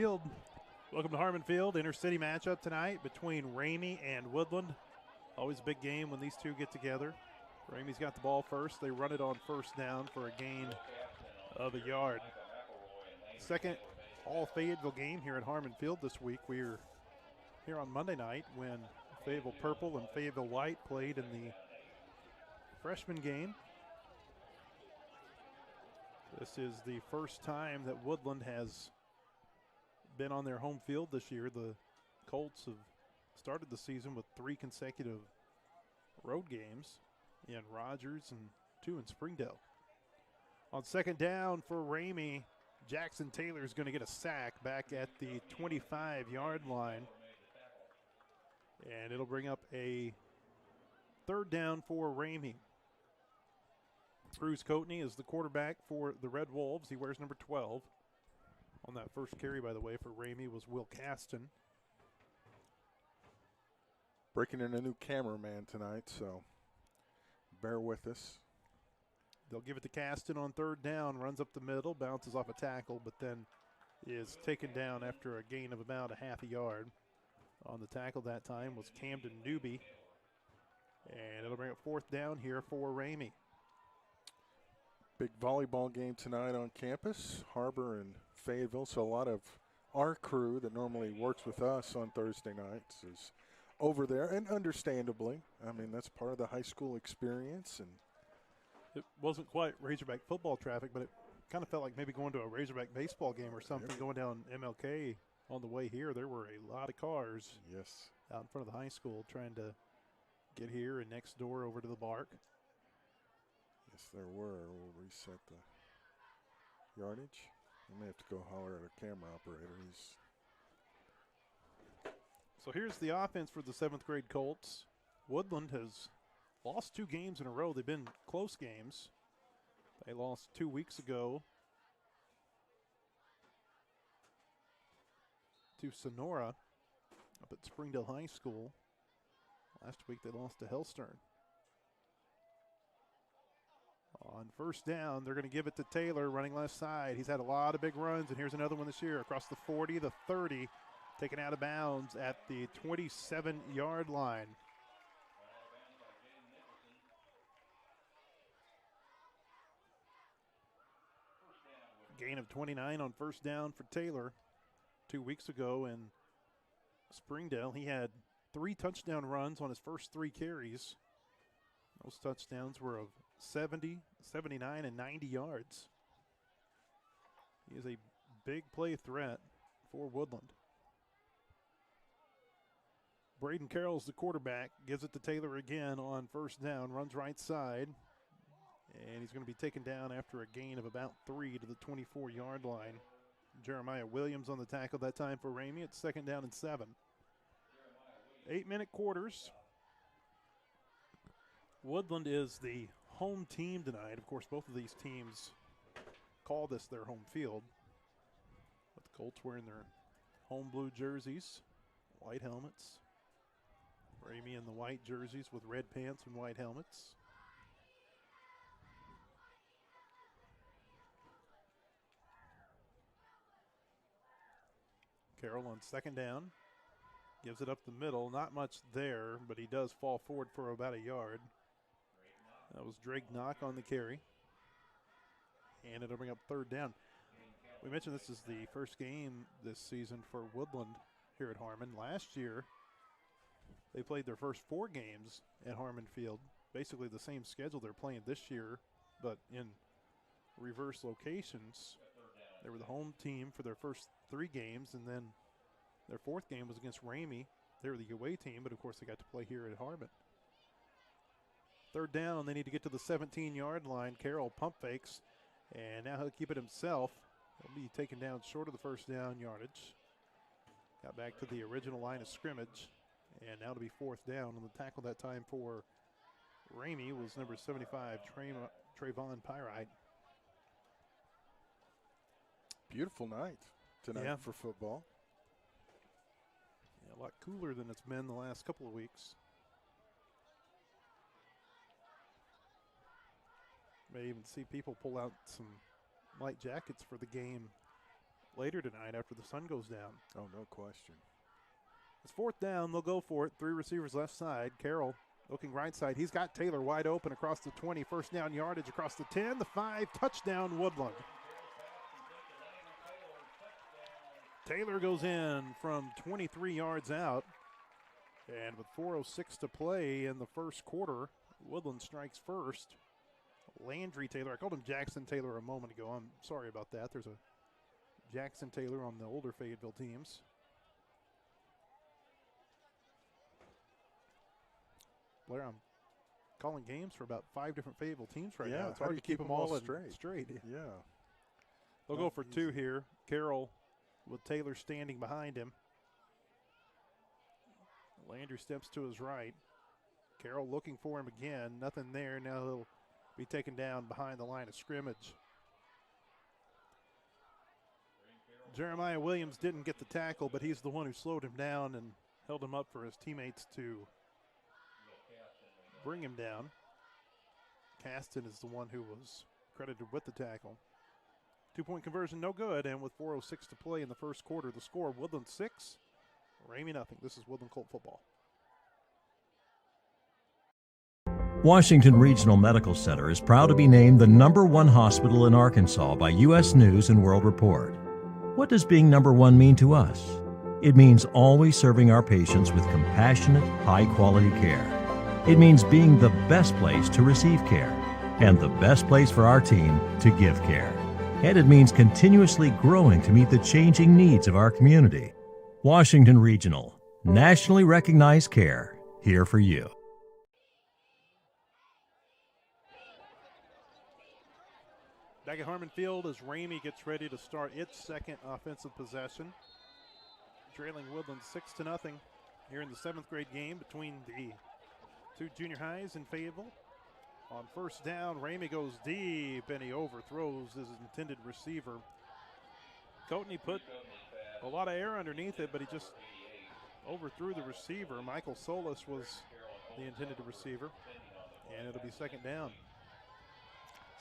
Field. Welcome to Harmon Field. Inter-city matchup tonight between Ramay and Woodland. Always a big game when these two get together. Ramey's got the ball first. They run it on first down for a gain of a yard. Second all-Fayetteville game here at Harmon Field this week. We're here on Monday night when Fayetteville Purple and Fayetteville White played in the freshman game. This is the first time that Woodland has been on their home field this year. The Colts have started the season with 3 consecutive road games in Rogers and 2 in Springdale. On second down for Ramey, Jackson Taylor is going to get a sack back at the 25-yard line. And it'll bring up a third down for Ramey. Bruce Coatney is the quarterback for the Red Wolves. He wears number 12. On that first carry, by the way, for Ramey was Will Caston. Breaking in a new cameraman tonight, so bear with us. They'll give it to Caston on third down, runs up the middle, bounces off a tackle, but then is taken down after a gain of about a half a yard. On the tackle that time was Camden Newby. And it'll bring up fourth down here for Ramey. Big volleyball game tonight on campus, Harbor and Fayetteville. So a lot of our crew that normally works with us on Thursday nights is over there, and understandably. I mean, that's part of the high school experience. And it wasn't quite Razorback football traffic, but it kind of felt like maybe going to a Razorback baseball game or something. Going down MLK on the way here, there were a lot of cars out in front of the high school trying to get here and next door over to the Bark. Yes, there were. We'll reset the yardage. I may have to go holler at a camera operator. So here's the offense for the 7th grade Colts. Woodland has lost 2 games in a row. They've been close games. They lost 2 weeks ago to Sonora up at Springdale High School. Last week they lost to Hellstern. On first down, they're going to give it to Taylor, running left side. He's had a lot of big runs, and here's another one this year. Across the 40, the 30, taken out of bounds at the 27-yard line. Gain of 29 on first down for Taylor. 2 weeks ago in Springdale, he had 3 touchdown runs on his first 3 carries. Those touchdowns were of 70, 79, and 90 yards. He is a big play threat for Woodland. Braden Carroll's the quarterback, gives it to Taylor again on first down, runs right side, and he's going to be taken down after a gain of about 3 to the 24-yard line. Jeremiah Williams on the tackle that time for Ramey. It's second down and 7. 8-minute quarters. Woodland is the home team tonight. Of course, both of these teams call this their home field. But the Colts wearing their home blue jerseys, white helmets. Ramey in the white jerseys with red pants and white helmets. Carroll on second down. Gives it up the middle. Not much there, but he does fall forward for about a yard. That was Drake Knock on the carry. And it'll bring up third down. We mentioned this is the first game this season for Woodland here at Harmon. Last year, they played their first 4 games at Harmon Field. Basically the same schedule they're playing this year, but in reverse locations. They were the home team for their first 3 games, and then their 4th game was against Ramey. They were the away team, but of course they got to play here at Harmon. Third down, they need to get to the 17-yard line. Carroll pump fakes, and now he'll keep it himself. He'll be taken down short of the first down yardage. Got back to the original line of scrimmage, and now to be fourth down. On the tackle that time for Ramey was number 75, Trayvon Pyrite. Beautiful night tonight for football. Yeah, a lot cooler than it's been the last couple of weeks. May even see people pull out some light jackets for the game later tonight after the sun goes down. Oh, no question. It's 4th down. They'll go for it. 3 receivers left side. Carroll looking right side. He's got Taylor wide open across the 20. First down yardage across the 10, the 5. Touchdown, Woodland. Taylor goes in from 23 yards out. And with 4:06 to play in the first quarter, Woodland strikes first. Landry Taylor. I called him Jackson Taylor a moment ago. I'm sorry about that. There's a Jackson Taylor on the older Fayetteville teams. Blair, I'm calling games for about 5 different Fayetteville teams right now. It's hard to keep them all straight. Yeah. They'll go for 2 here. Carroll with Taylor standing behind him. Landry steps to his right. Carroll looking for him again. Nothing there. Now he'll be taken down behind the line of scrimmage. Jeremiah Williams didn't get the tackle, but he's the one who slowed him down and held him up for his teammates to bring him down. Caston is the one who was credited with the tackle. 2-point conversion, no good, and with 4:06 to play in the first quarter, the score, Woodland 6, Ramay nothing. This is Woodland Colt football. Washington Regional Medical Center is proud to be named the #1 hospital in Arkansas by U.S. News and World Report. What does being #1 mean to us? It means always serving our patients with compassionate, high-quality care. It means being the best place to receive care and the best place for our team to give care. And it means continuously growing to meet the changing needs of our community. Washington Regional, nationally recognized care, here for you. Back at Harmon Field as Ramay gets ready to start its second offensive possession. Trailing Woodland 6-0 here in the 7th grade game between the 2 junior highs in Fayetteville. On first down, Ramay goes deep and he overthrows his intended receiver. Coatney put a lot of air underneath it, but he just overthrew the receiver. Michael Solis was the intended receiver, and it'll be 2nd down.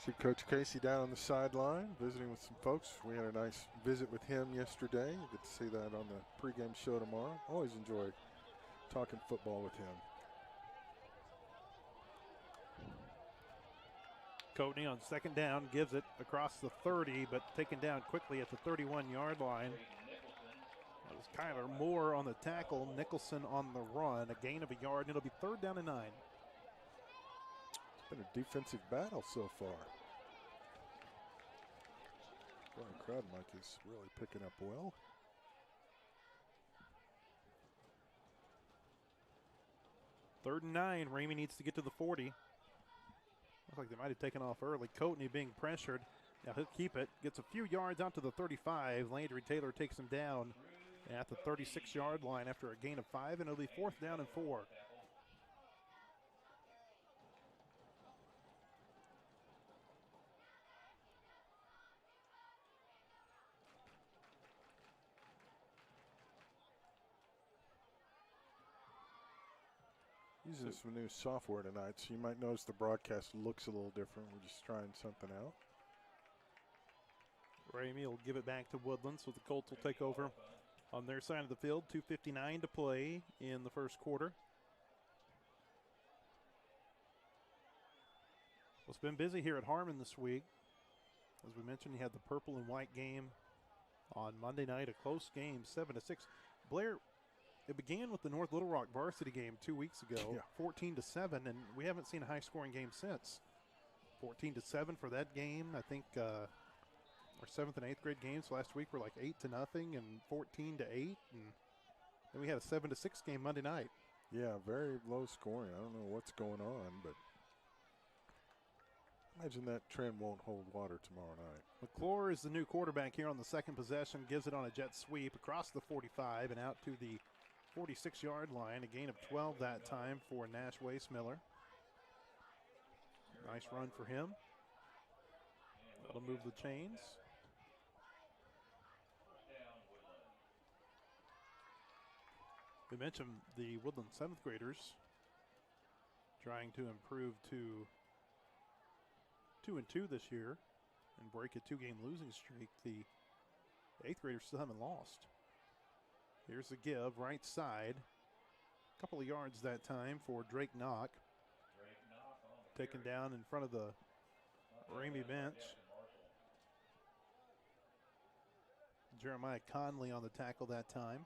See Coach Casey down on the sideline visiting with some folks. We had a nice visit with him yesterday. You get to see that on the pregame show tomorrow. Always enjoy talking football with him. Coatney on 2nd down gives it across the 30, but taken down quickly at the 31-yard line. That was Kyler Moore on the tackle, Nicholson on the run. A gain of a yard, and it'll be 3rd down and 9. It's been a defensive battle so far. Brian Crowdmike is really picking up well. Third and 9, Ramay needs to get to the 40. Looks like they might have taken off early. Coatney being pressured. Now he'll keep it. Gets a few yards out to the 35. Landry Taylor takes him down at the 36-yard line after a gain of 5, and it'll be 4th down and 4. Using some new software tonight, so you might notice the broadcast looks a little different. We're just trying something out. Ramay will give it back to Woodland, so the Colts will take over on their side of the field. 2:59 to play in the first quarter. Well, it's been busy here at Harmon this week. As we mentioned, you had the purple and white game on Monday night, a close game, 7-6. Blair, it began with the North Little Rock varsity game 2 weeks ago, 14-7, and we haven't seen a high-scoring game since. 14-7 for that game. I think our 7th and 8th grade games last week were like 8-0 and 14-8, and then we had a 7-6 game Monday night. Yeah, very low scoring. I don't know what's going on, but imagine that trend won't hold water tomorrow night. McClure is the new quarterback here on the second possession, gives it on a jet sweep across the 45 and out to the 46-yard line. A gain of 12 that time for Nash Wace-Miller. Nice run for him. That'll move the chains. We mentioned the Woodland 7th graders trying to improve to 2-2 this year and break a 2-game losing streak. The 8th graders still haven't lost. Here's the give, right side. A couple of yards that time for Drake Knock. Taken down in front of the Ramay bench. Jeremiah Conley on the tackle that time.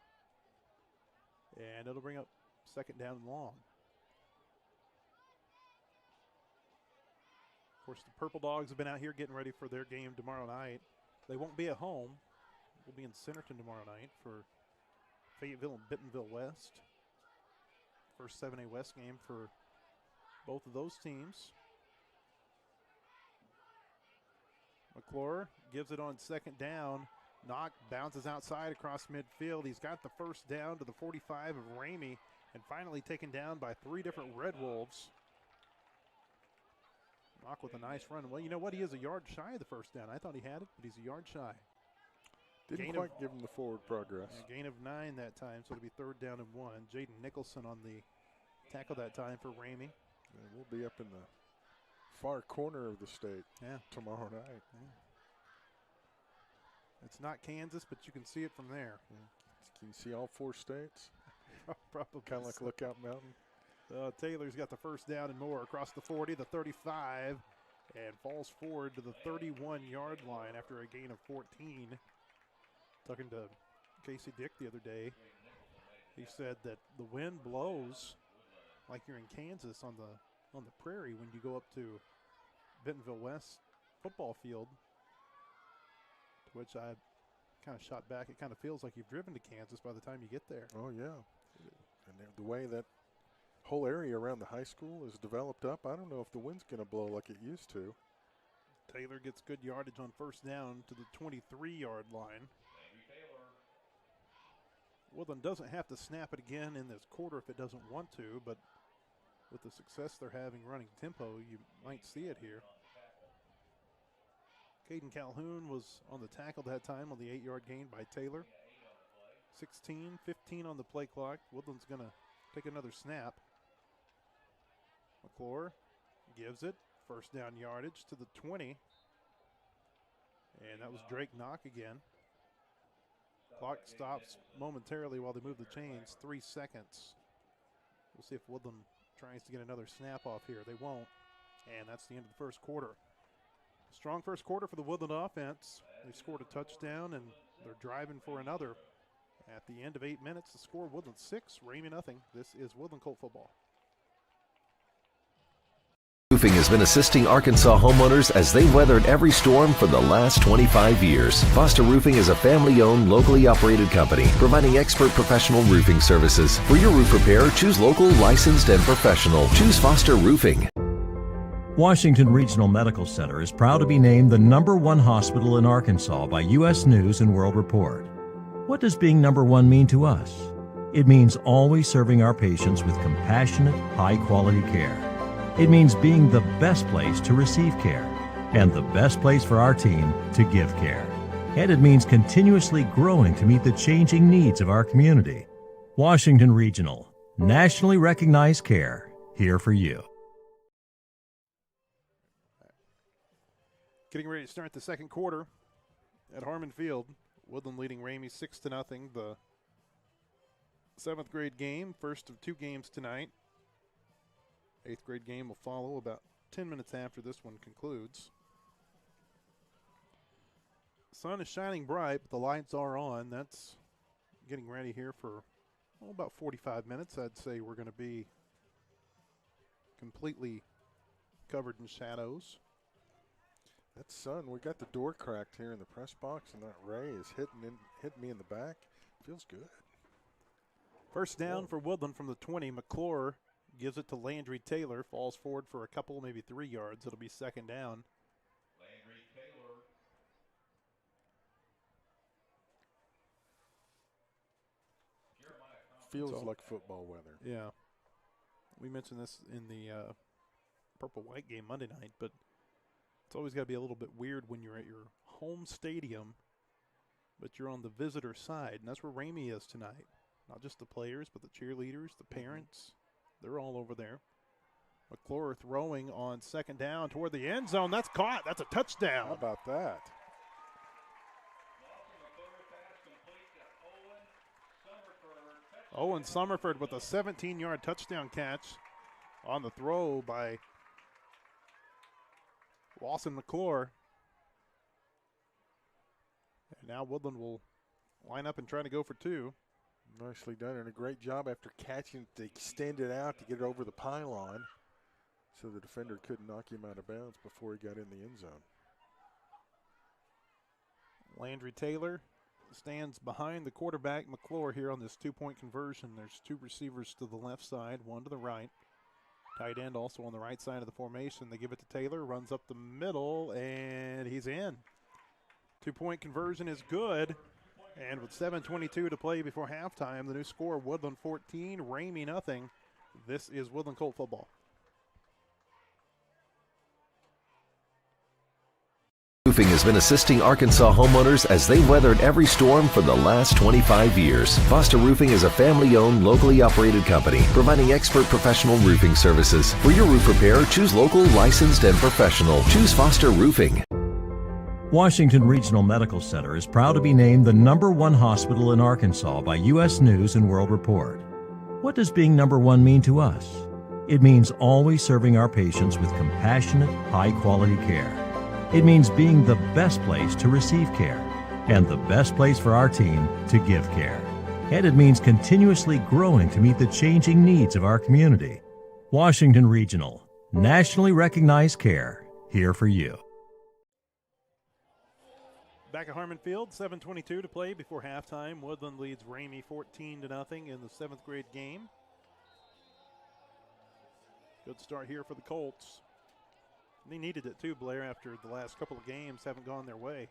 And it'll bring up 2nd down and long. Of course, the Purple Dogs have been out here getting ready for their game tomorrow night. They won't be at home. We'll be in Centerton tomorrow night for Fayetteville and Bentonville West. First 7A West game for both of those teams. McClure gives it on 2nd down. Knock bounces outside across midfield. He's got the 1st down to the 45 of Ramay, and finally taken down by 3 different Red Wolves. Knock with a nice run. Well, you know what? He is a yard shy of the 1st down. I thought he had it, but he's a yard shy. Didn't quite give him the forward progress. Gain of 9 that time, so it'll be 3rd down and 1. Jaden Nicholson on the tackle that time for Ramay. And we'll be up in the far corner of the state tomorrow night. Yeah. It's not Kansas, but you can see it from there. Yeah. Can you see all 4 states? Probably. Kind of like Lookout Mountain. Taylor's got the 1st down and more across the 40, the 35, and falls forward to the 31-yard line after a gain of 14. Talking to Casey Dick the other day, he said that the wind blows like you're in Kansas on the prairie when you go up to Bentonville West football field, to which I kind of shot back. It kind of feels like you've driven to Kansas by the time you get there. Oh, yeah. And the way that whole area around the high school is developed up, I don't know if the wind's going to blow like it used to. Taylor gets good yardage on 1st down to the 23-yard line. Woodland doesn't have to snap it again in this quarter if it doesn't want to, but with the success they're having running tempo, you might see it here. Caden Calhoun was on the tackle that time on the 8-yard gain by Taylor. 16-15 on the play clock. Woodland's going to take another snap. McClure gives it. 1st down yardage to the 20. And that was Drake Knock again. Clock stops momentarily while they move the chains. 3 seconds. We'll see if Woodland tries to get another snap off here. They won't. And that's the end of the 1st quarter. Strong 1st quarter for the Woodland offense. They scored a touchdown, and they're driving for another. At the end of 8 minutes, the score, Woodland 6, Ramay nothing. This is Woodland Colt football. Roofing has been assisting Arkansas homeowners as they weathered every storm for the last 25 years. Foster Roofing is a family-owned, locally operated company providing expert professional roofing services. For your roof repair, choose local, licensed, and professional. Choose Foster Roofing. Washington Regional Medical Center is proud to be named the #1 hospital in Arkansas by U.S. News and World Report. What does being #1 mean to us? It means always serving our patients with compassionate, high-quality care. It means being the best place to receive care and the best place for our team to give care. And it means continuously growing to meet the changing needs of our community. Washington Regional, nationally recognized care, here for you. Getting ready to start the 2nd quarter at Harmon Field. Woodland leading Ramay 6-0. The 7th grade game, first of 2 games tonight. 8th grade game will follow about 10 minutes after this one concludes. Sun is shining bright, but the lights are on. That's getting ready here for about 45 minutes. I'd say we're going to be completely covered in shadows. That sun, we got the door cracked here in the press box, and that ray is hitting me in the back. Feels good. 1st down for Woodland from the 20. McClure gives it to Landry Taylor. Falls forward for a couple, maybe 3 yards. It'll be 2nd down. Landry Taylor. Feels like football weather. Yeah. We mentioned this in the purple-white game Monday night, but it's always got to be a little bit weird when you're at your home stadium, but you're on the visitor side, and that's where Ramay is tonight. Not just the players, but the cheerleaders, the parents. They're all over there. McClure throwing on 2nd down toward the end zone. That's caught. That's a touchdown. How about that? Owen Summerford with a 17-yard touchdown catch on the throw by Lawson McClure. And now Woodland will line up and try to go for 2. Nicely done, and a great job after catching to extend it out to get it over the pylon so the defender couldn't knock him out of bounds before he got in the end zone. Landry Taylor stands behind the quarterback, McClure, here on this 2-point conversion. There's 2 receivers to the left side, 1 to the right. Tight end also on the right side of the formation. They give it to Taylor, runs up the middle, and he's in. 2-point conversion is good. And with 7:22 to play before halftime, the new score, Woodland 14, Ramay nothing. This is Woodland Colt football. Roofing has been assisting Arkansas homeowners as they weathered every storm for the last 25 years. Foster Roofing is a family-owned, locally operated company providing expert professional roofing services. For your roof repair, choose local, licensed, and professional. Choose Foster Roofing. Washington Regional Medical Center is proud to be named the #1 hospital in Arkansas by U.S. News and World Report. What does being #1 mean to us? It means always serving our patients with compassionate, high-quality care. It means being the best place to receive care and the best place for our team to give care. And it means continuously growing to meet the changing needs of our community. Washington Regional, nationally recognized care, here for you. Back at Harmon Field, 7:22 to play before halftime. Woodland leads Ramay 14-0 in the 7th grade game. Good start here for the Colts. And they needed it too, Blair, after the last couple of games haven't gone their way.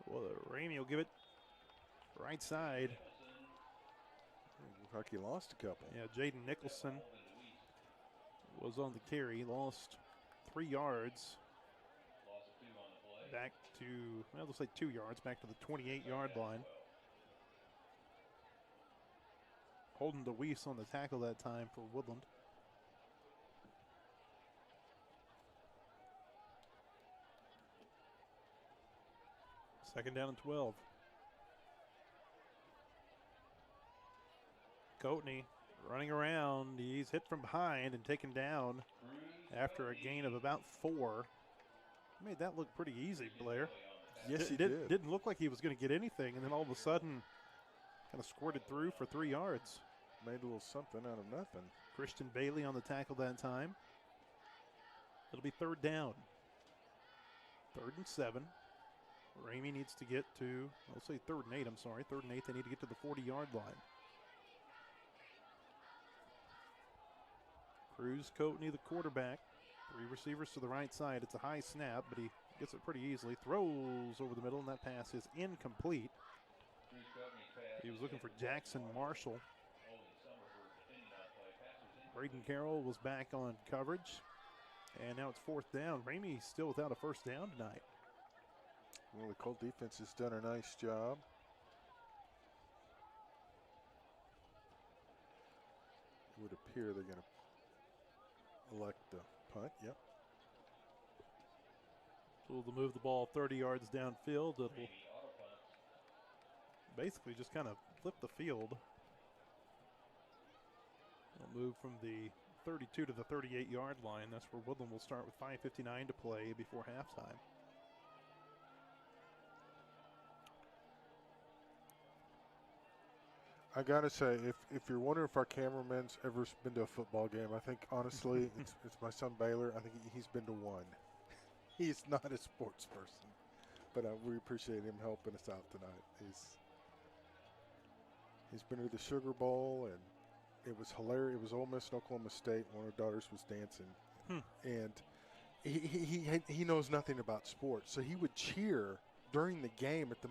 Well, Ramay will give it right side. Looks like he lost a couple. Yeah, Jaden Nicholson was on the carry, lost 3 yards. Back to, well, let's say 2 yards, back to the 28-yard line. Holden DeWeese on the tackle that time for Woodland. Second down and 12. Coatney running around. He's hit from behind and taken down after a gain of about 4. Made that look pretty easy, Blair. Yes, he did. Didn't look like he was going to get anything, and then all of a sudden kind of squirted through for 3 yards. Made a little something out of nothing. Christian Bailey on the tackle that time. It'll be 3rd down. 3rd and 7. Ramay needs to get to, let's say 3rd and 8, I'm sorry. 3rd and 8, they need to get to the 40-yard line. Cruz Coatney, the quarterback. 3 receivers to the right side. It's a high snap, but he gets it pretty easily. Throws over the middle, and that pass is incomplete. He was looking for Jackson Marshall. Braden Carroll was back on coverage. And now it's 4th down. Ramay still without a 1st down tonight. Well, the Colt defense has done a nice job. It would appear they're going to elect the punt. Yep. So they'll move the ball 30 yards downfield. It'll basically just kind of flip the field. They'll move from the 32 to the 38-yard line. That's where Woodland will start with 5:59 to play before halftime. I gotta say, if you're wondering if our cameraman's ever been to a football game, I think honestly it's my son Baylor. I think he's been to one. He's not a sports person, but we appreciate him helping us out tonight. He's been to the Sugar Bowl, and it was hilarious. It was Ole Miss and Oklahoma State. One of our daughters was dancing, and he knows nothing about sports, so he would cheer during the game at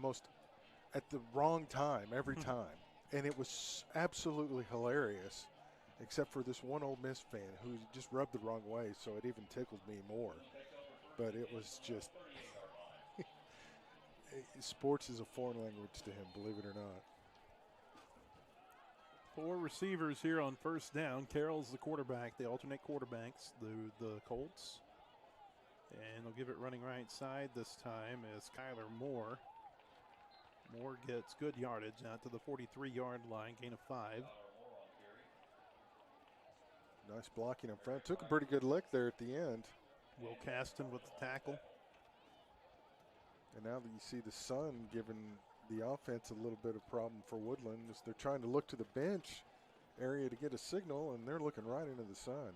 the wrong time every time. And it was absolutely hilarious, except for this one Ole Miss fan who just rubbed the wrong way, so it even tickled me more. But it was just sports is a foreign language to him, believe it or not. 4 receivers here on 1st down. Carroll's the quarterback. They alternate quarterbacks, the Colts. And they'll give it running right side this time as Kyler Moore. Moore gets good yardage out to the 43-yard line, gain of 5. Nice blocking up front. Took a pretty good lick there at the end. Will Caston with the tackle. And now that you see the sun giving the offense a little bit of problem for Woodland as they're trying to look to the bench area to get a signal, and they're looking right into the sun.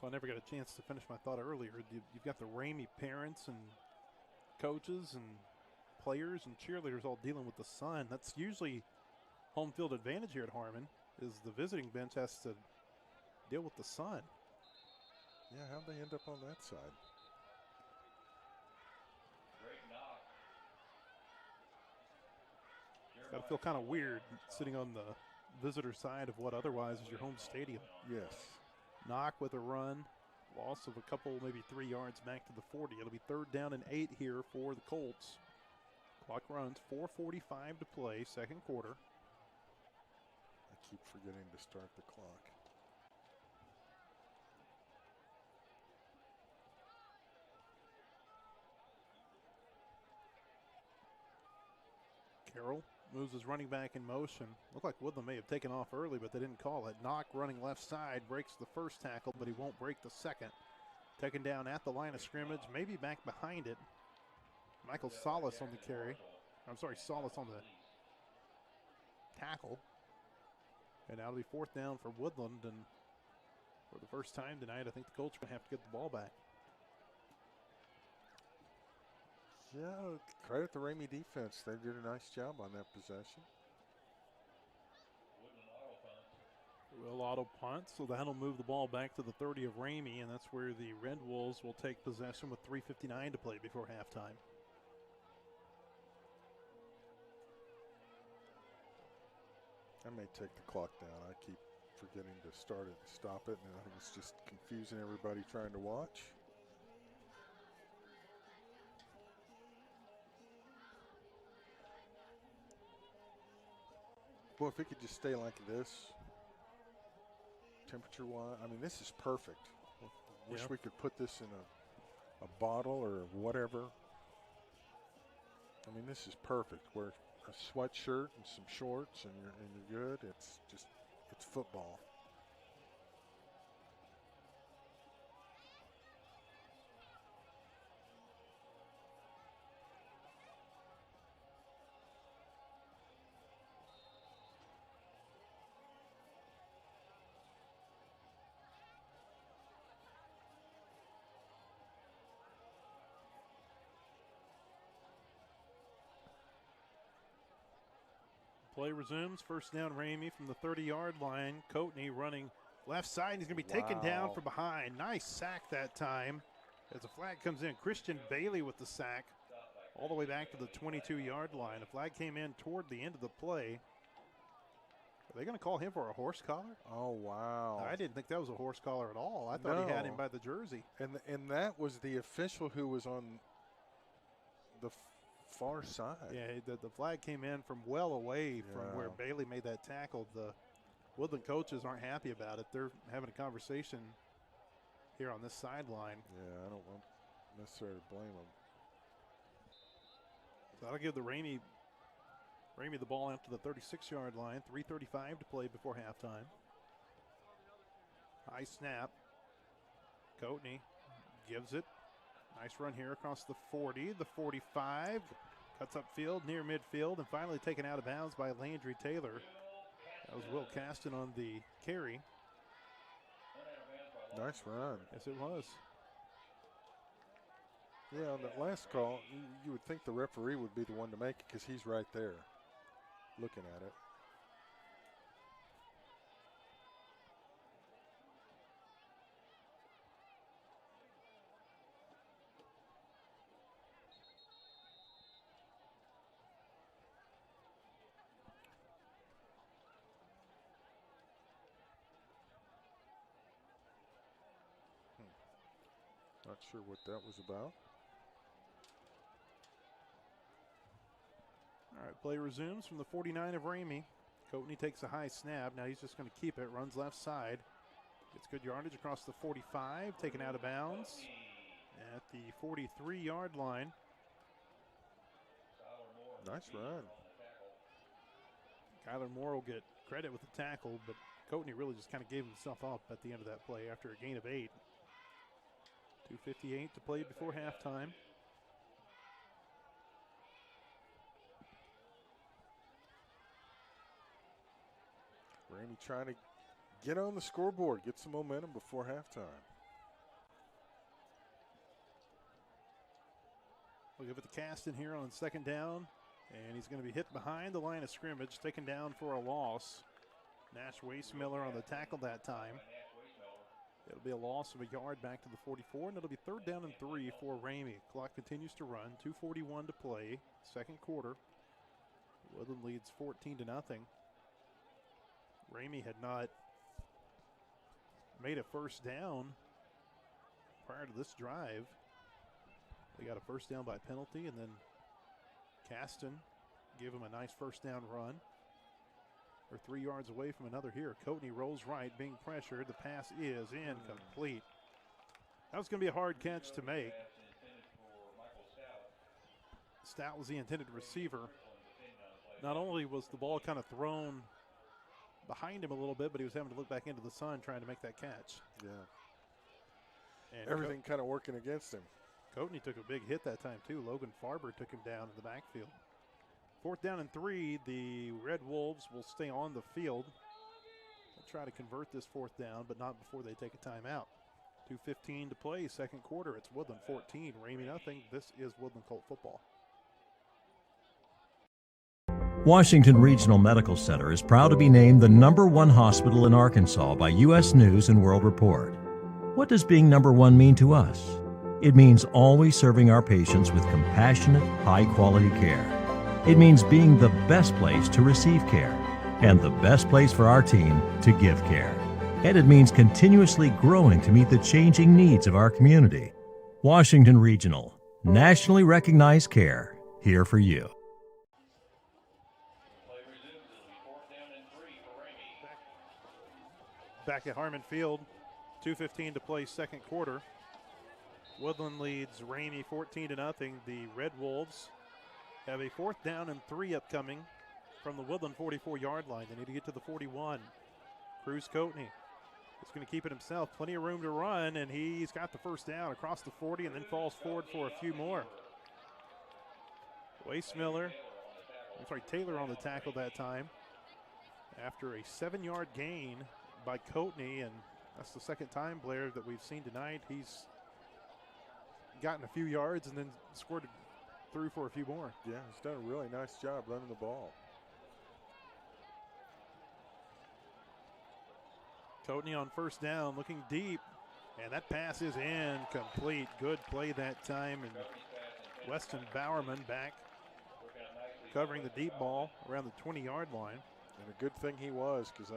So I never got a chance to finish my thought earlier. You've got the Ramey parents and coaches and players and cheerleaders all dealing with the sun. That's usually home field advantage here at Harmon, is the visiting bench has to deal with the sun. Yeah, how'd they end up on that side? It's got to feel kind of weird sitting on the visitor side of what otherwise is your home stadium. Yes. Knock with a run. Loss of a couple, maybe 3 yards back to the 40. It'll be 3rd down and 8 here for the Colts. Clock runs, 4:45 to play, second quarter. I keep forgetting to start the clock. Carroll moves his running back in motion. Looked like Woodland may have taken off early, but they didn't call it. Knock running left side, breaks the first tackle, but he won't break the second. Taken down at the line of scrimmage, maybe back behind it. Michael Solis on the carry. I'm sorry, Solis on the tackle. And now it'll be 4th down for Woodland, and for the first time tonight, I think the Colts are going to have to get the ball back. Yeah, credit the Ramey defense. They did a nice job on that possession. Will auto punt, so that'll move the ball back to the 30 of Ramey, and that's where the Red Wolves will take possession with 3:59 to play before halftime. I may take the clock down. I keep forgetting to start it and stop it, and I think it's just confusing everybody trying to watch. Well, if it could just stay like this, temperature-wise, I mean, this is perfect. Wish we could put this in a bottle or whatever. I mean, this is perfect. Wear a sweatshirt and some shorts, and you're good. It's football. Play resumes. First down, Ramey from the 30-yard line. Coatney running left side. He's going to be taken down from behind. Nice sack that time. As a flag comes in, Christian Bailey with the sack all the way back to the 22-yard line. A flag came in toward the end of the play. Are they going to call him for a horse collar? Oh, wow. I didn't think that was a horse collar at all. I thought he had him by the jersey. And that was the official who was on the far side. Yeah, the flag came in from well away from where Bailey made that tackle. The Woodland coaches aren't happy about it. They're having a conversation here on this sideline. Yeah, I don't necessarily blame them. So that'll give the Ramey the ball after the 36-yard line. 3:35 to play before halftime. High snap. Coatney gives it. Nice run here across the 40, the 45. Cuts upfield, near midfield, and finally taken out of bounds by Landry Taylor. That was Will Caston on the carry. Nice run. Yes, it was. Yeah, on that last call, you would think the referee would be the one to make it because he's right there looking at it. Not sure what that was about. All right, play resumes from the 49 of Ramey. Coatney takes a high snap. Now he's just going to keep it. Runs left side. Gets good yardage across the 45. Taken out of bounds at the 43-yard line. Nice run. Kyler Moore will get credit with the tackle, but Coatney really just kind of gave himself up at the end of that play after a gain of 8. 2:58 to play before halftime. Ramey trying to get on the scoreboard, get some momentum before halftime. We'll give it to Caston here on second down, and he's going to be hit behind the line of scrimmage, taken down for a loss. Nash Waste-Miller on the tackle that time. It'll be a loss of a yard back to the 44, and it'll be 3rd down and 3 for Ramey. Clock continues to run, 2:41 to play, second quarter. Woodland leads 14-0. Ramey had not made a first down prior to this drive. They got a first down by penalty, and then Caston gave him a nice first down run. They're 3 yards away from another here. Coatney rolls right, being pressured. The pass is incomplete. That was going to be a hard catch to make. Stout was the intended receiver. Not only was the ball kind of thrown behind him a little bit, but he was having to look back into the sun trying to make that catch. Yeah. And everything kind of working against him. Coatney took a big hit that time too. Logan Farber took him down in the backfield. 4th down and 3. The Red Wolves will stay on the field. They'll try to convert this 4th down, but not before they take a timeout. 2:15 to play, second quarter. It's Woodland 14, Ramey nothing. This is Woodland Colt football. Washington Regional Medical Center is proud to be named the #1 hospital in Arkansas by U.S. News and World Report. What does being #1 mean to us? It means always serving our patients with compassionate, high-quality care. It means being the best place to receive care and the best place for our team to give care. And it means continuously growing to meet the changing needs of our community. Washington Regional, nationally recognized care, here for you. Play resumes. It'll be 4th down and 3 for Ramey. Back at Harmon Field, 2:15 to play, second quarter. Woodland leads Ramey 14-0. The Red Wolves have a 4th down and 3 upcoming from the Woodland 44-yard line. They need to get to the 41. Cruz Coatney is going to keep it himself. Plenty of room to run, and he's got the first down across the 40 and then falls forward for a few more. Taylor on the tackle that time after a 7-yard gain by Coatney, and that's the second time, Blair, that we've seen tonight. He's gotten a few yards and then scored through for a few more. Yeah, he's done a really nice job running the ball. Coatney on first down, looking deep, and that pass is incomplete. Good play that time, and Weston Bowerman back covering the deep ball around the 20-yard line. And a good thing he was, because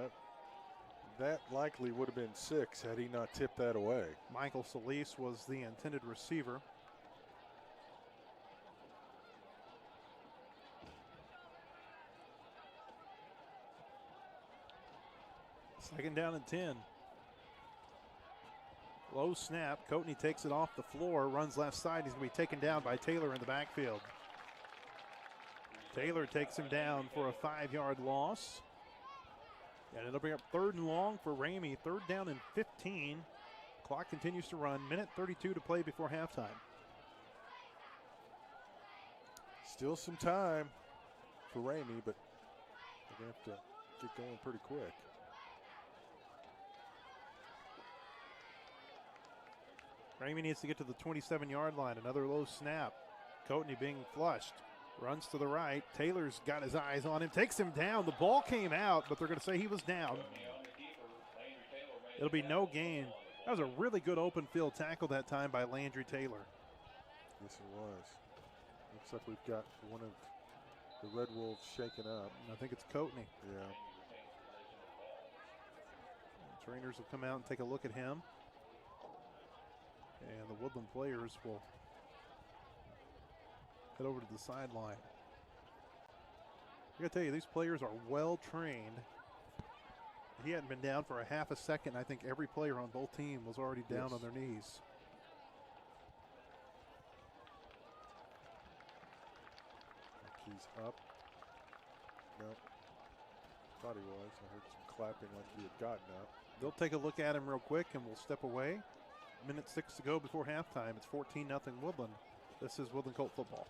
that likely would have been 6 had he not tipped that away. Michael Solis was the intended receiver. Second down and 10. Low snap. Coatney takes it off the floor, runs left side. He's going to be taken down by Taylor in the backfield. Taylor takes him down for a 5-yard loss. And it'll bring up 3rd and long for Ramey. 3rd down and 15. Clock continues to run. Minute 32 to play before halftime. Still some time for Ramey, but they're going to have to get going pretty quick. Ramey needs to get to the 27-yard line. Another low snap. Coatney being flushed. Runs to the right. Taylor's got his eyes on him. Takes him down. The ball came out, but they're going to say he was down. It'll be no gain. That was a really good open field tackle that time by Landry Taylor. Yes, it was. Looks like we've got one of the Red Wolves shaken up. I think it's Coatney. Yeah. The trainers will come out and take a look at him. And the Woodland players will head over to the sideline. I gotta tell you, these players are well trained. He hadn't been down for a half a second. I think every player on both teams was already down on their knees. He's up. Nope. Thought he was. I heard some clapping like he had gotten up. They'll take a look at him real quick, and we'll step away. Minute 6 to go before halftime. It's 14-0 Woodland. This is Woodland Colt football.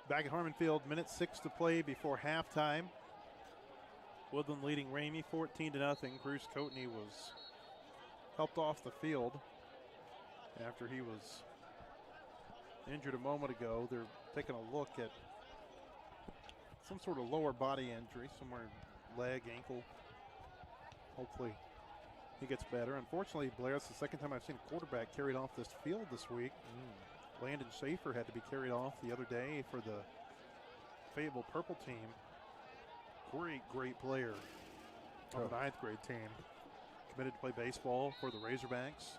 Back at Harmon Field, minute 6 to play before halftime. Woodland leading Ramey 14-0. Bruce Coatney was helped off the field after he was injured a moment ago. They're taking a look at some sort of lower body injury, somewhere leg, ankle. Hopefully he gets better. Unfortunately, Blair, it's the second time I've seen a quarterback carried off this field this week. Landon Schaefer had to be carried off the other day for the Fayetteville Purple team. Great player on the 9th grade team. Committed to play baseball for the Razorbacks.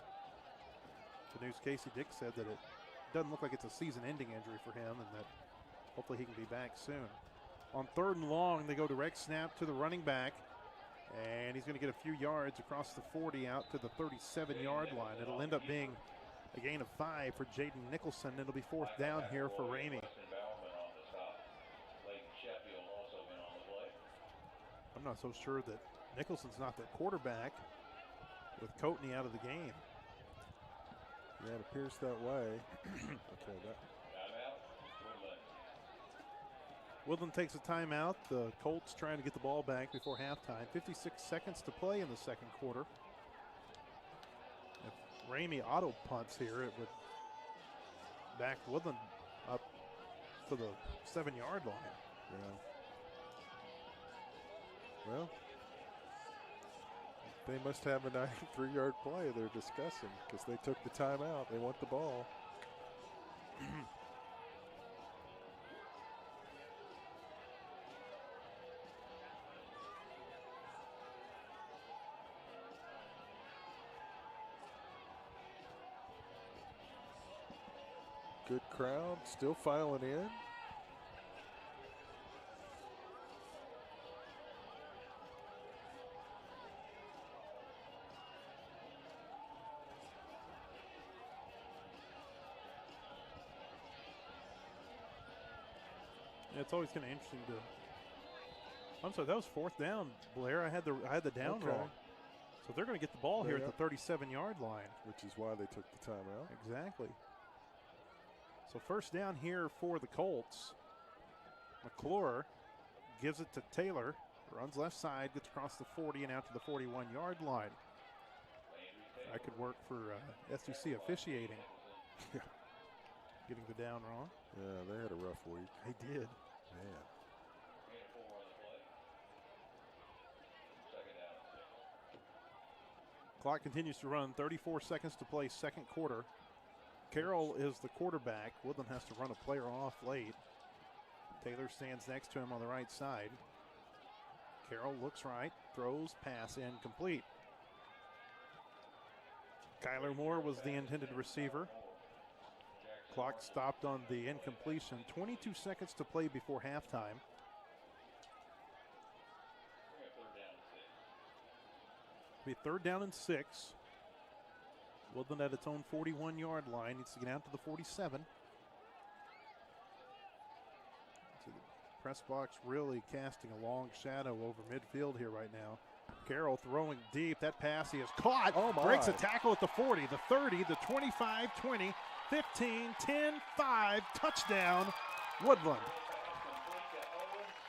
The news Casey Dick said that it doesn't look like it's a season-ending injury for him and that hopefully he can be back soon. On 3rd and long, they go direct snap to the running back, and he's going to get a few yards across the 40 out to the 37-yard line. It'll end up being a gain of 5 for Jaden Nicholson. It'll be 4th down here for Ramey. I'm not so sure that Nicholson's not the quarterback with Coatney out of the game. Yeah, it appears that way. Okay, Woodland takes a timeout. The Colts trying to get the ball back before halftime. 56 seconds to play in the second quarter. If Ramey auto punts here, it would back Woodland up to the 7-yard line. Yeah. Well, they must have a 93-yard play they're discussing because they took the timeout. They want the ball. Good crowd, still filing in. Yeah, it's always kind of interesting to. I'm sorry, that was 4th down, Blair. I had the down wrong. So they're going to get the ball here at the 37-yard line, which is why they took the timeout. Exactly. So 1st down here for the Colts. McClure gives it to Taylor, runs left side, gets across the 40 and out to the 41-yard line. I could work for SEC officiating. Getting the down wrong. Yeah, they had a rough week. They did. Man. Clock continues to run. 34 seconds to play, second quarter. Carroll is the quarterback. Woodland has to run a player off late. Taylor stands next to him on the right side. Carroll looks right, throws, pass incomplete. Kyler Moore was the intended receiver. Clock stopped on the incompletion. 22 seconds to play before halftime. Be 3rd down and 6. Woodland at its own 41-yard line. Needs to get out to the 47. So the press box really casting a long shadow over midfield here right now. Carroll throwing deep. That pass he is caught. Oh my. Breaks a tackle at the 40, the 30, the 25, 20, 15, 10, 5. Touchdown, Woodland.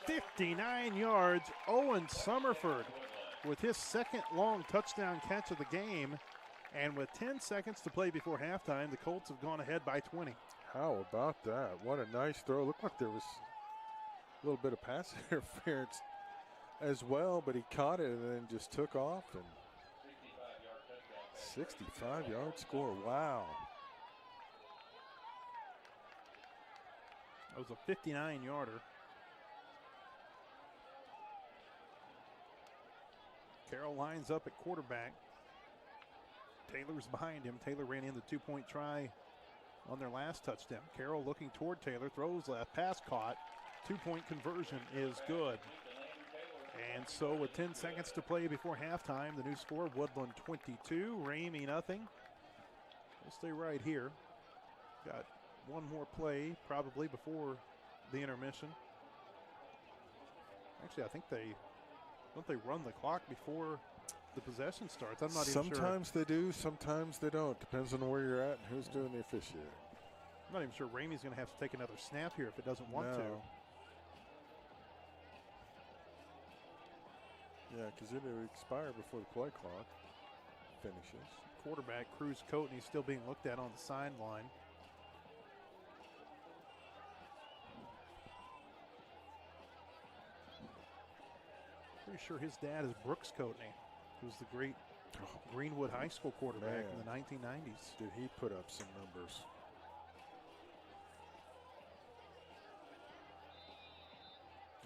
59 yards. Owen Summerford with his second long touchdown catch of the game. And with 10 seconds to play before halftime, the Colts have gone ahead by 20. How about that? What a nice throw. Looked like there was a little bit of pass interference as well, but he caught it and then just took off. And 65-yard score. Wow. That was a 59-yarder. Carroll lines up at quarterback. Taylor's behind him. Taylor ran in the two-point try on their last touchdown. Carroll looking toward Taylor, throws left, pass caught. Two-point conversion is good. And so with 10 seconds to play before halftime, the new score, Woodland 22, Ramay nothing. We'll stay right here. Got one more play probably before the intermission. Actually, I think don't they run the clock before the possession starts? I'm not even sure. Sometimes they do, sometimes they don't. Depends on where you're at and who's doing the officiating. I'm not even sure Ramay's going to have to take another snap here if it doesn't want to. Yeah, because it'll expire before the play clock finishes. Quarterback Cruz Coat, and he's still being looked at on the sideline. Pretty sure his dad is Brooks Coatney, who's the great Greenwood High School quarterback in the 1990s. Did he put up some numbers?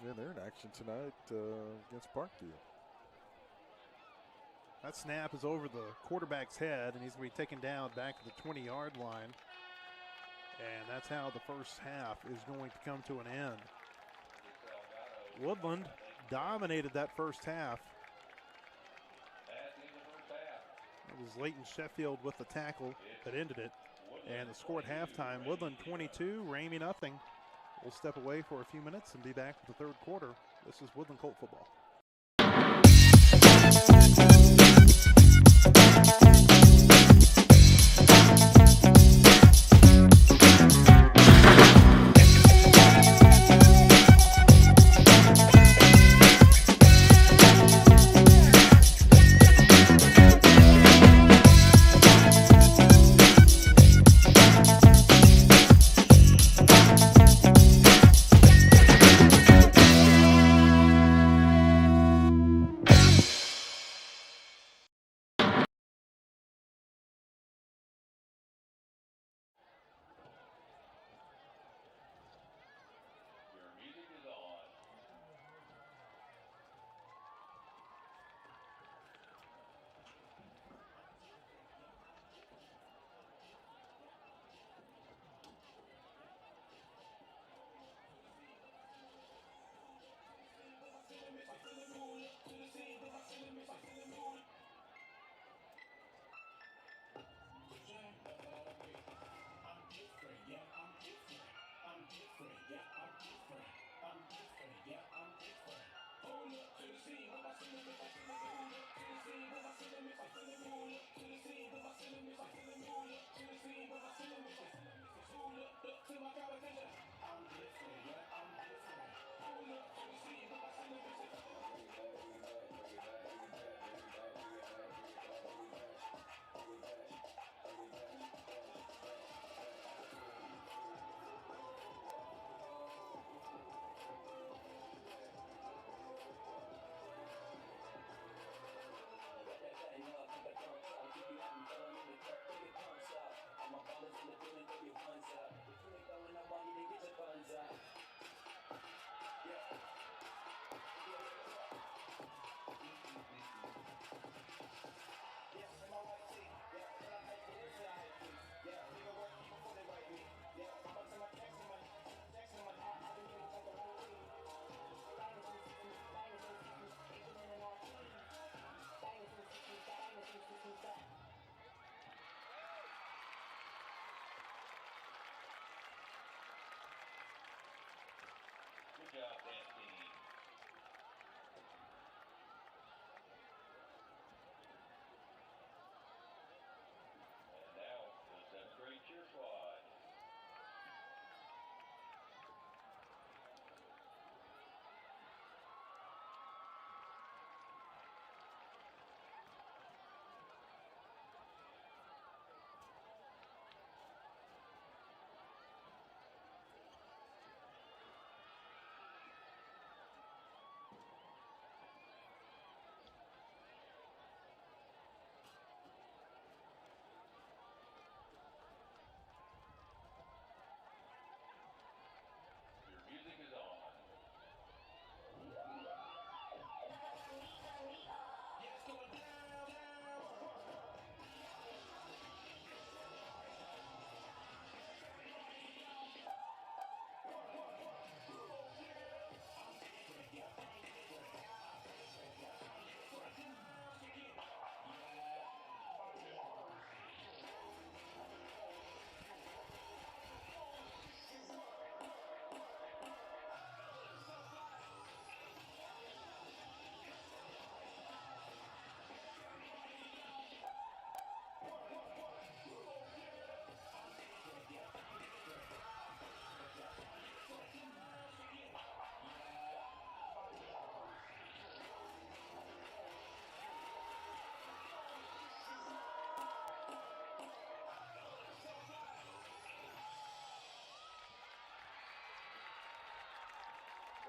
Yeah, they're in action tonight against Parkview. That snap is over the quarterback's head, and he's going to be taken down back to the 20-yard line. And that's how the first half is going to come to an end. Woodland dominated that first half. It was Leighton Sheffield with the tackle that ended it. And the score at halftime, Woodland 22, Ramay nothing. We'll step away for a few minutes and be back with the third quarter. This is Woodland Colt football.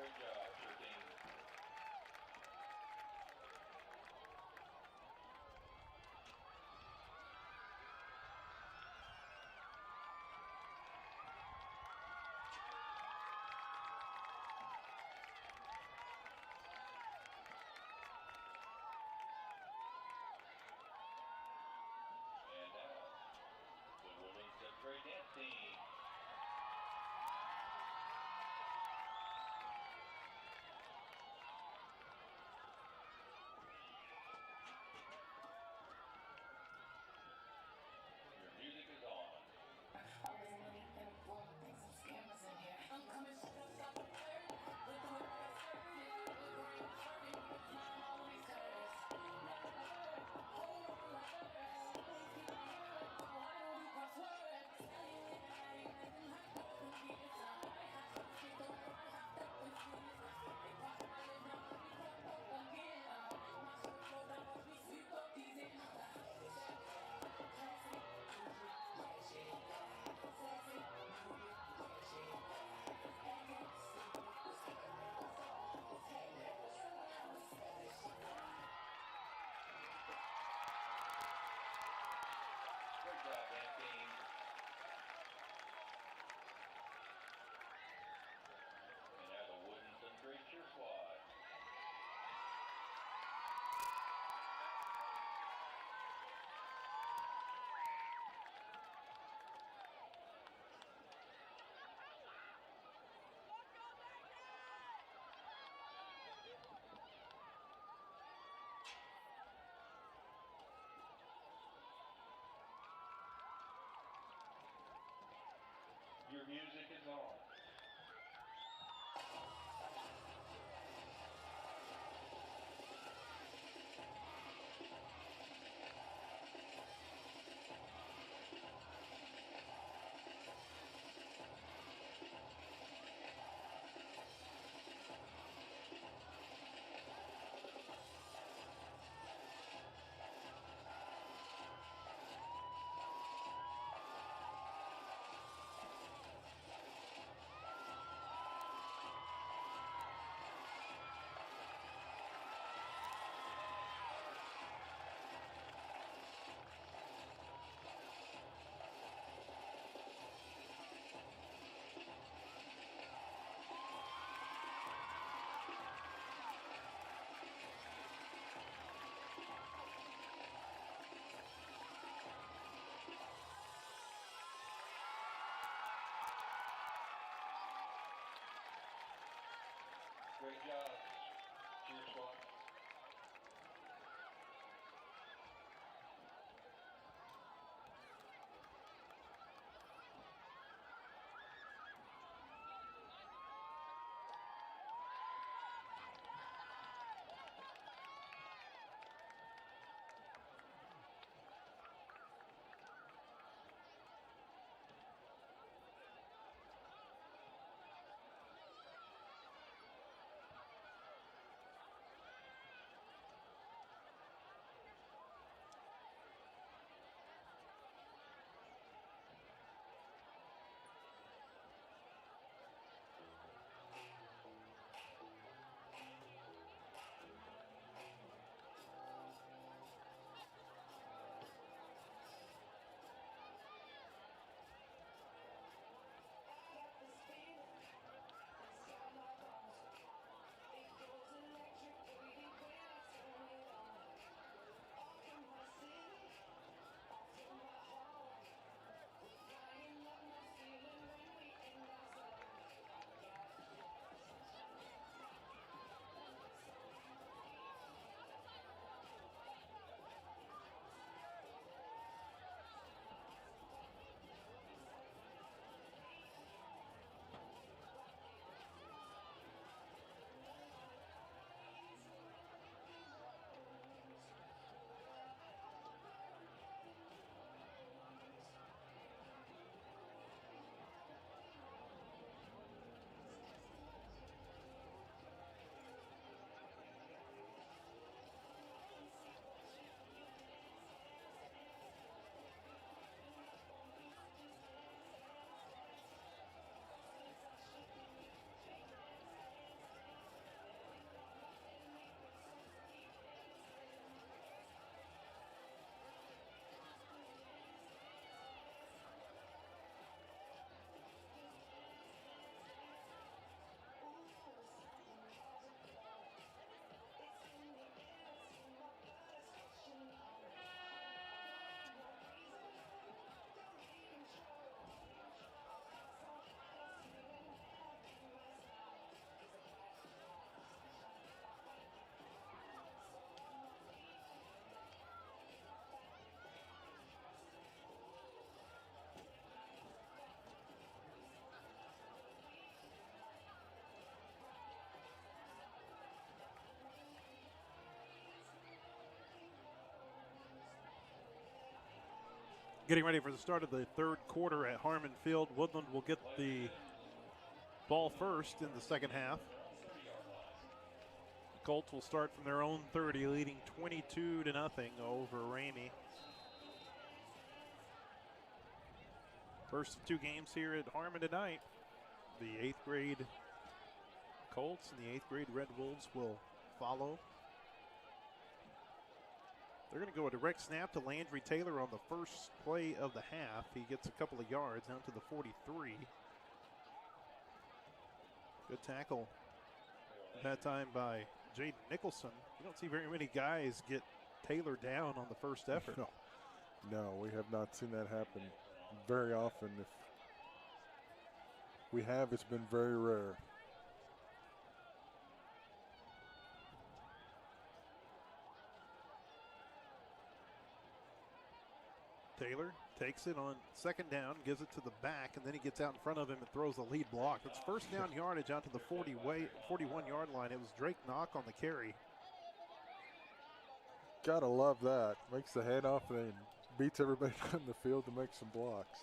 Great job, your team. And now, the Woodland 7th grade dance team. Your music is on. Great job, dance team. And now the Woodland 7th grade cheer squad. Your music is on. Great job, cheer squad. Getting ready for the start of the third quarter at Harmon Field. Woodland will get the ball first in the second half. The Colts will start from their own 30, leading 22-0 over Ramay. First of two games here at Harmon tonight. The 8th grade Colts and the 8th grade Red Wolves will follow. They're going to go a direct snap to Landry Taylor on the first play of the half. He gets a couple of yards down to the 43. Good tackle at that time by Jaden Nicholson. You don't see very many guys get Taylor down on the first effort. No, we have not seen that happen very often. If we have, it's been very rare. Taylor takes it on second down, gives it to the back, and then he gets out in front of him and throws a lead block. It's first down yardage out to the 41-yard line. It was Drake Knock on the carry. Gotta love that. Makes the handoff and beats everybody on the field to make some blocks.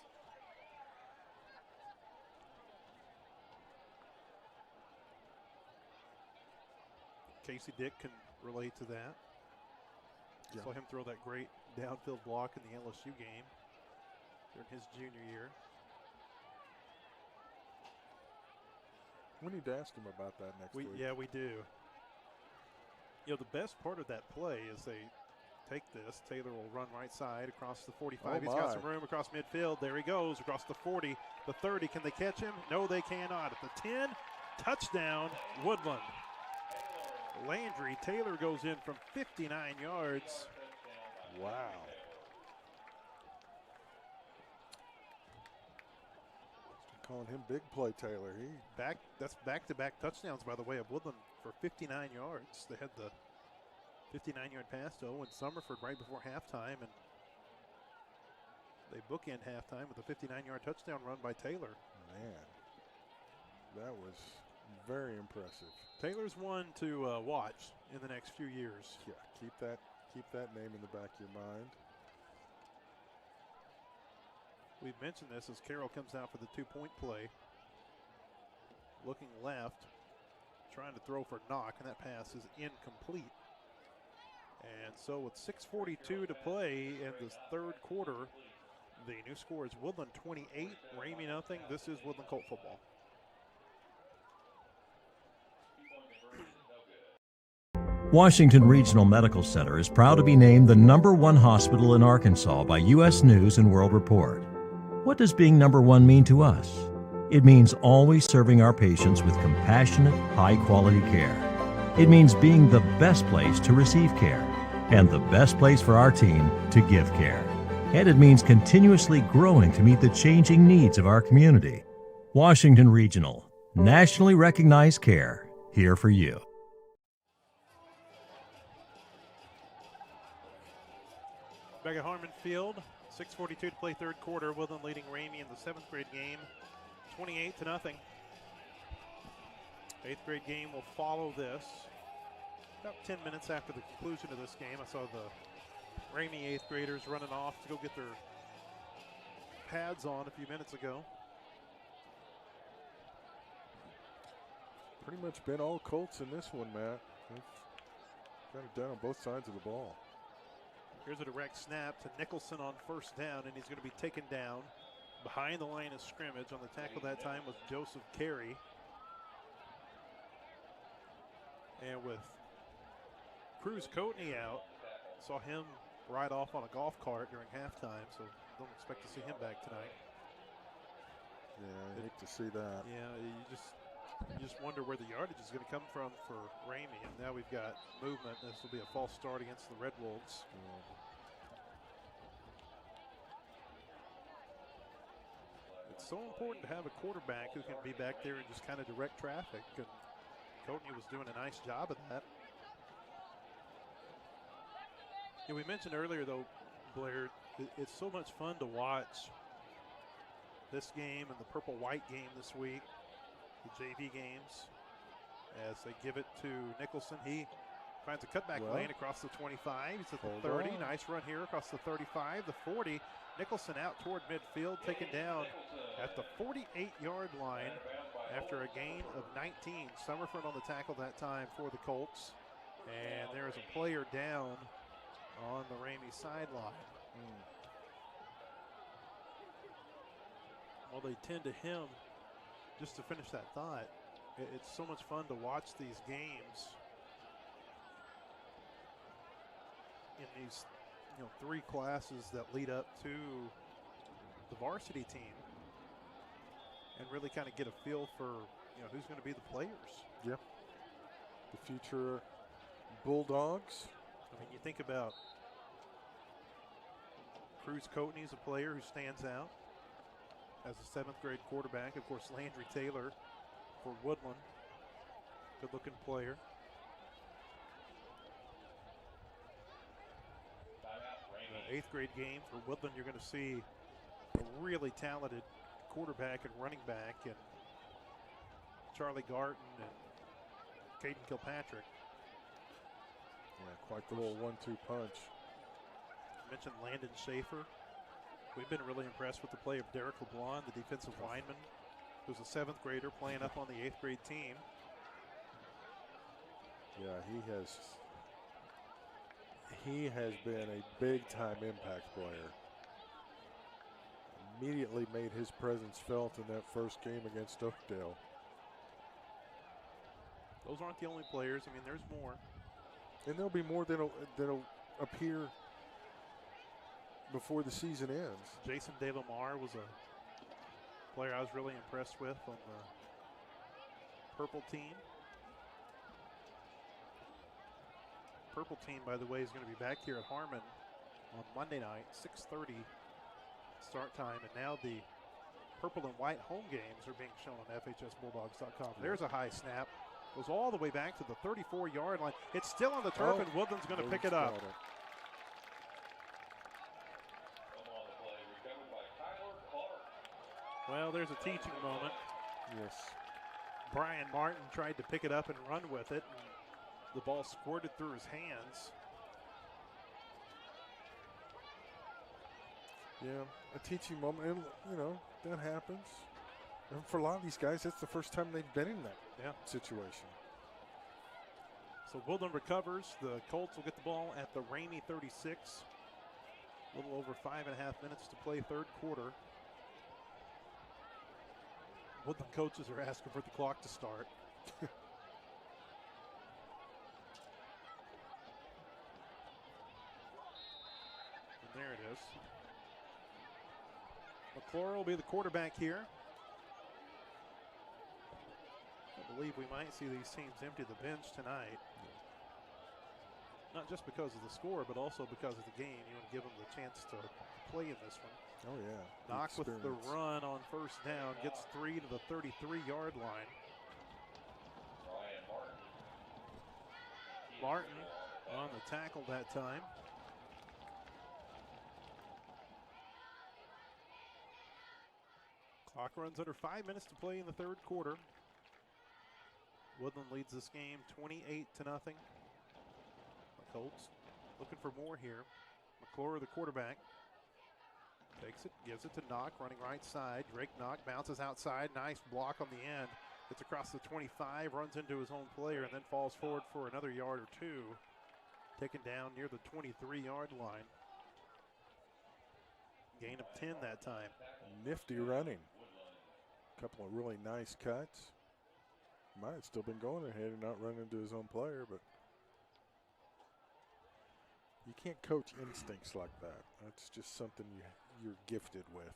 Casey Dick can relate to that. Yeah. Saw him throw that great downfield block in the LSU game during his junior year. We need to ask him about that next week. Yeah, we do. You know, the best part of that play is they take this. Taylor will run right side across the 45. He's got some room across midfield. There he goes across the 40, the 30. Can they catch him? No, they cannot. At the 10, touchdown, Woodland. Landry Taylor goes in from 59 yards. Wow. Calling him Big Play Taylor. That's back-to-back touchdowns, by the way, of Woodland for 59 yards. They had the 59-yard pass to Owen Summerford right before halftime, and they bookend halftime with a 59-yard touchdown run by Taylor. Man, that was very impressive. Taylor's one to watch in the next few years. Yeah, keep that name in the back of your mind. We've mentioned this as Carroll comes out for the two-point play. Looking left, trying to throw for Knock, and that pass is incomplete. And so with 6:42 to play in this third quarter, the new score is Woodland 28, Ramay nothing. This is Woodland Colt football. Washington Regional Medical Center is proud to be named the #1 hospital in Arkansas by U.S. News and World Report. What does being #1 mean to us? It means always serving our patients with compassionate, high-quality care. It means being the best place to receive care and the best place for our team to give care. And it means continuously growing to meet the changing needs of our community. Washington Regional, nationally recognized care, here for you. Back at Harmon Field, 6:42 to play third quarter. Woodland leading Ramay in the 7th grade game, 28-0. 8th grade game will follow this. About 10 minutes after the conclusion of this game, I saw the Ramay 8th graders running off to go get their pads on a few minutes ago. Pretty much been all Colts in this one, Matt. They've got it done on both sides of the ball. Here's a direct snap to Nicholson on first down, and he's going to be taken down behind the line of scrimmage. On the tackle that time was Joseph Carey. And with Cruz Coatney out, saw him ride off on a golf cart during halftime, so don't expect to see him back tonight. Yeah, I hate to see that. Yeah, you just wonder where the yardage is going to come from for Ramay, and now we've got movement. This will be a false start against the Red Wolves. It's so important to have a quarterback who can be back there and just kind of direct traffic, and Coatney was doing a nice job of that. Yeah, we mentioned earlier, though, Blair, it's so much fun to watch this game and the purple-white game this week, the JV games, as they give it to Nicholson. He finds a cutback lane across the 25. He's at the 30. Nice run here across the 35, the 40. Nicholson out toward midfield, taken down at the 48-yard line after a gain of 19. Summerford on the tackle that time for the Colts. And there is a player down on the Ramey sideline. Well, they tend to him, just to finish that thought, it's so much fun to watch these games in these three classes that lead up to the varsity team and really kind of get a feel for who's going to be the players. Yep. The future Bulldogs. I mean, you think about Cruz Coatney's a player who stands out as a 7th grade quarterback. Of course, Landry Taylor for Woodland, good looking player. 8th grade game for Woodland, you're going to see a really talented quarterback and running back and Charlie Garton and Caden Kilpatrick. Yeah, quite the little 1-2 punch. I mentioned Landon Schaefer. We've been really impressed with the play of Derek LeBlanc, the defensive lineman, who's a 7th grader playing up on the 8th grade team. Yeah, he has been a big-time impact player. Immediately made his presence felt in that first game against Oakdale. Those aren't the only players. I mean, there's more. And there'll be more that'll appear before the season ends. Jason De Lamar was a player I was really impressed with on the purple team. Purple team, by the way, is going to be back here at Harmon on Monday night, 6:30 start time. And now the purple and white home games are being shown on FHSBulldogs.com. There's a high snap. Goes all the way back to the 34-yard line. It's still on the turf, and Woodland's going to pick it up. Well, there's a teaching moment. Yes. Brian Martin tried to pick it up and run with it. And the ball squirted through his hands. Yeah, a teaching moment, and that happens. And for a lot of these guys, that's the first time they've been in that situation. So Woodland recovers. The Colts will get the ball at the Ramey 36. A little over 5.5 minutes to play, third quarter. Woodland coaches are asking for the clock to start. And there it is. McClure will be the quarterback here. I believe we might see these teams empty the bench tonight. Not just because of the score, but also because of the game. You want to give them the chance to play in this one. Oh, yeah. Knock with the run on first down. Gets 3 to the 33-yard line. Martin on the tackle that time. Clock runs under 5 minutes to play in the third quarter. Woodland leads this game 28-0. The Colts looking for more here. McClure, the quarterback, takes it, gives it to Knock, running right side. Drake Knock bounces outside. Nice block on the end. Gets across the 25, runs into his own player, and then falls forward for another yard or two. Taken down near the 23-yard line. Gain of 10 that time. Nifty running. A couple of really nice cuts. Might have still been going ahead and not run into his own player, but you can't coach instincts like that. That's just something you're gifted with.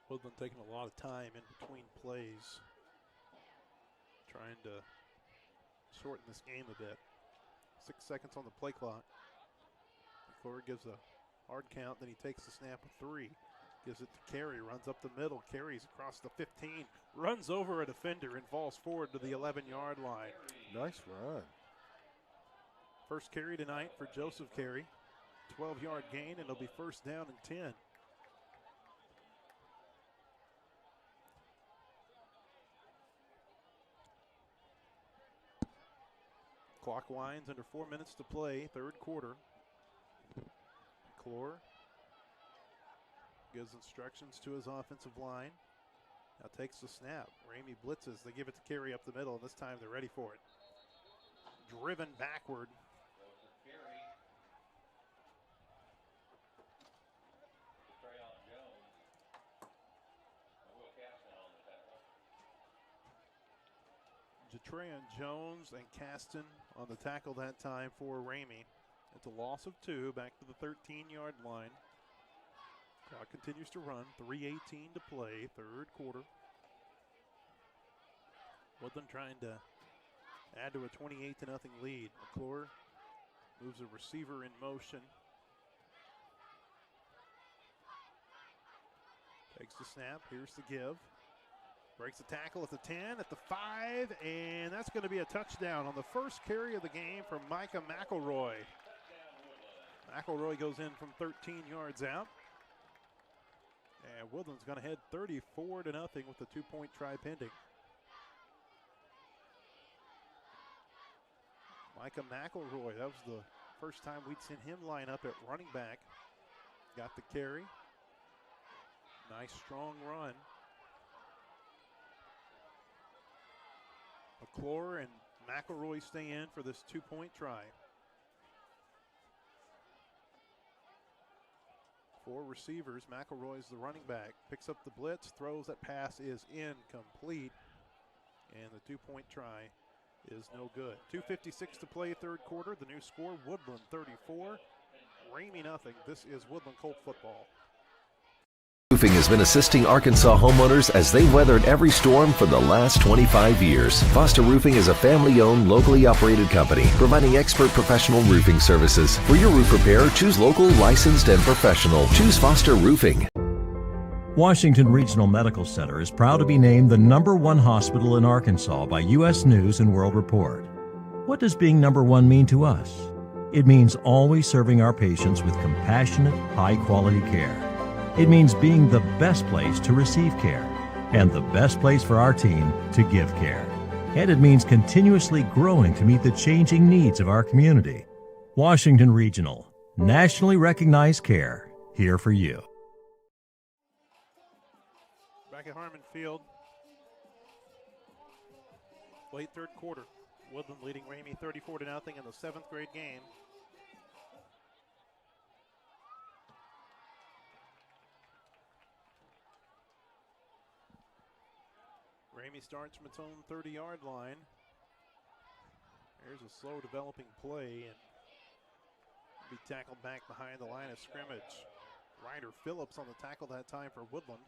Woodland taking a lot of time in between plays, trying to shorten this game a bit. 6 seconds on the play clock. McClure gives a hard count, then he takes the snap of 3. Gives it to Carey, runs up the middle, carries across the 15, runs over a defender and falls forward to the 11-yard line. Nice run. First carry tonight for Joseph Carey. 12-yard gain, and it'll be first down and 10. Clock winds under 4 minutes to play, third quarter. McClure gives instructions to his offensive line. Now takes the snap. Ramey blitzes. They give it to Carey up the middle, and this time they're ready for it. Driven backward. Jatrayan Jones and Caston on the tackle that time for Ramey. It's a loss of 2, back to the 13-yard line. Clock continues to run, 3:18 to play, third quarter. Woodland trying to add to a 28-0 lead. McClure moves a receiver in motion. Takes the snap, here's the give. Breaks the tackle at the 10, at the 5, and that's going to be a touchdown on the first carry of the game from Micah McElroy. McElroy goes in from 13 yards out. And Woodland's going to head 34-0 with the 2-point try pending. Micah McElroy, that was the first time we'd seen him line up at running back. Got the carry. Nice strong run. McClure and McElroy stay in for this 2-point try. 4 receivers. McElroy's the running back. Picks up the blitz, throws. That pass is incomplete. And the 2-point try is no good. 2:56 to play, third quarter. The new score, Woodland 34, Ramey nothing. This is Woodland Colt football. Roofing has been assisting Arkansas homeowners as they weathered every storm for the last 25 years. Foster Roofing is a family-owned, locally operated company providing expert professional roofing services. For your roof repair, choose local, licensed, and professional. Choose Foster Roofing. Washington Regional Medical Center is proud to be named the #1 hospital in Arkansas by U.S. News and World Report. What does being #1 mean to us? It means always serving our patients with compassionate, high-quality care. It means being the best place to receive care and the best place for our team to give care. And it means continuously growing to meet the changing needs of our community. Washington Regional, nationally recognized care, here for you. Back at Harmon Field, late third quarter. Woodland leading Ramey 34-0 in the 7th grade game. Ramey starts from its own 30-yard line. Here's a slow developing play and be tackled back behind the line of scrimmage. Ryder Phillips on the tackle that time for Woodland.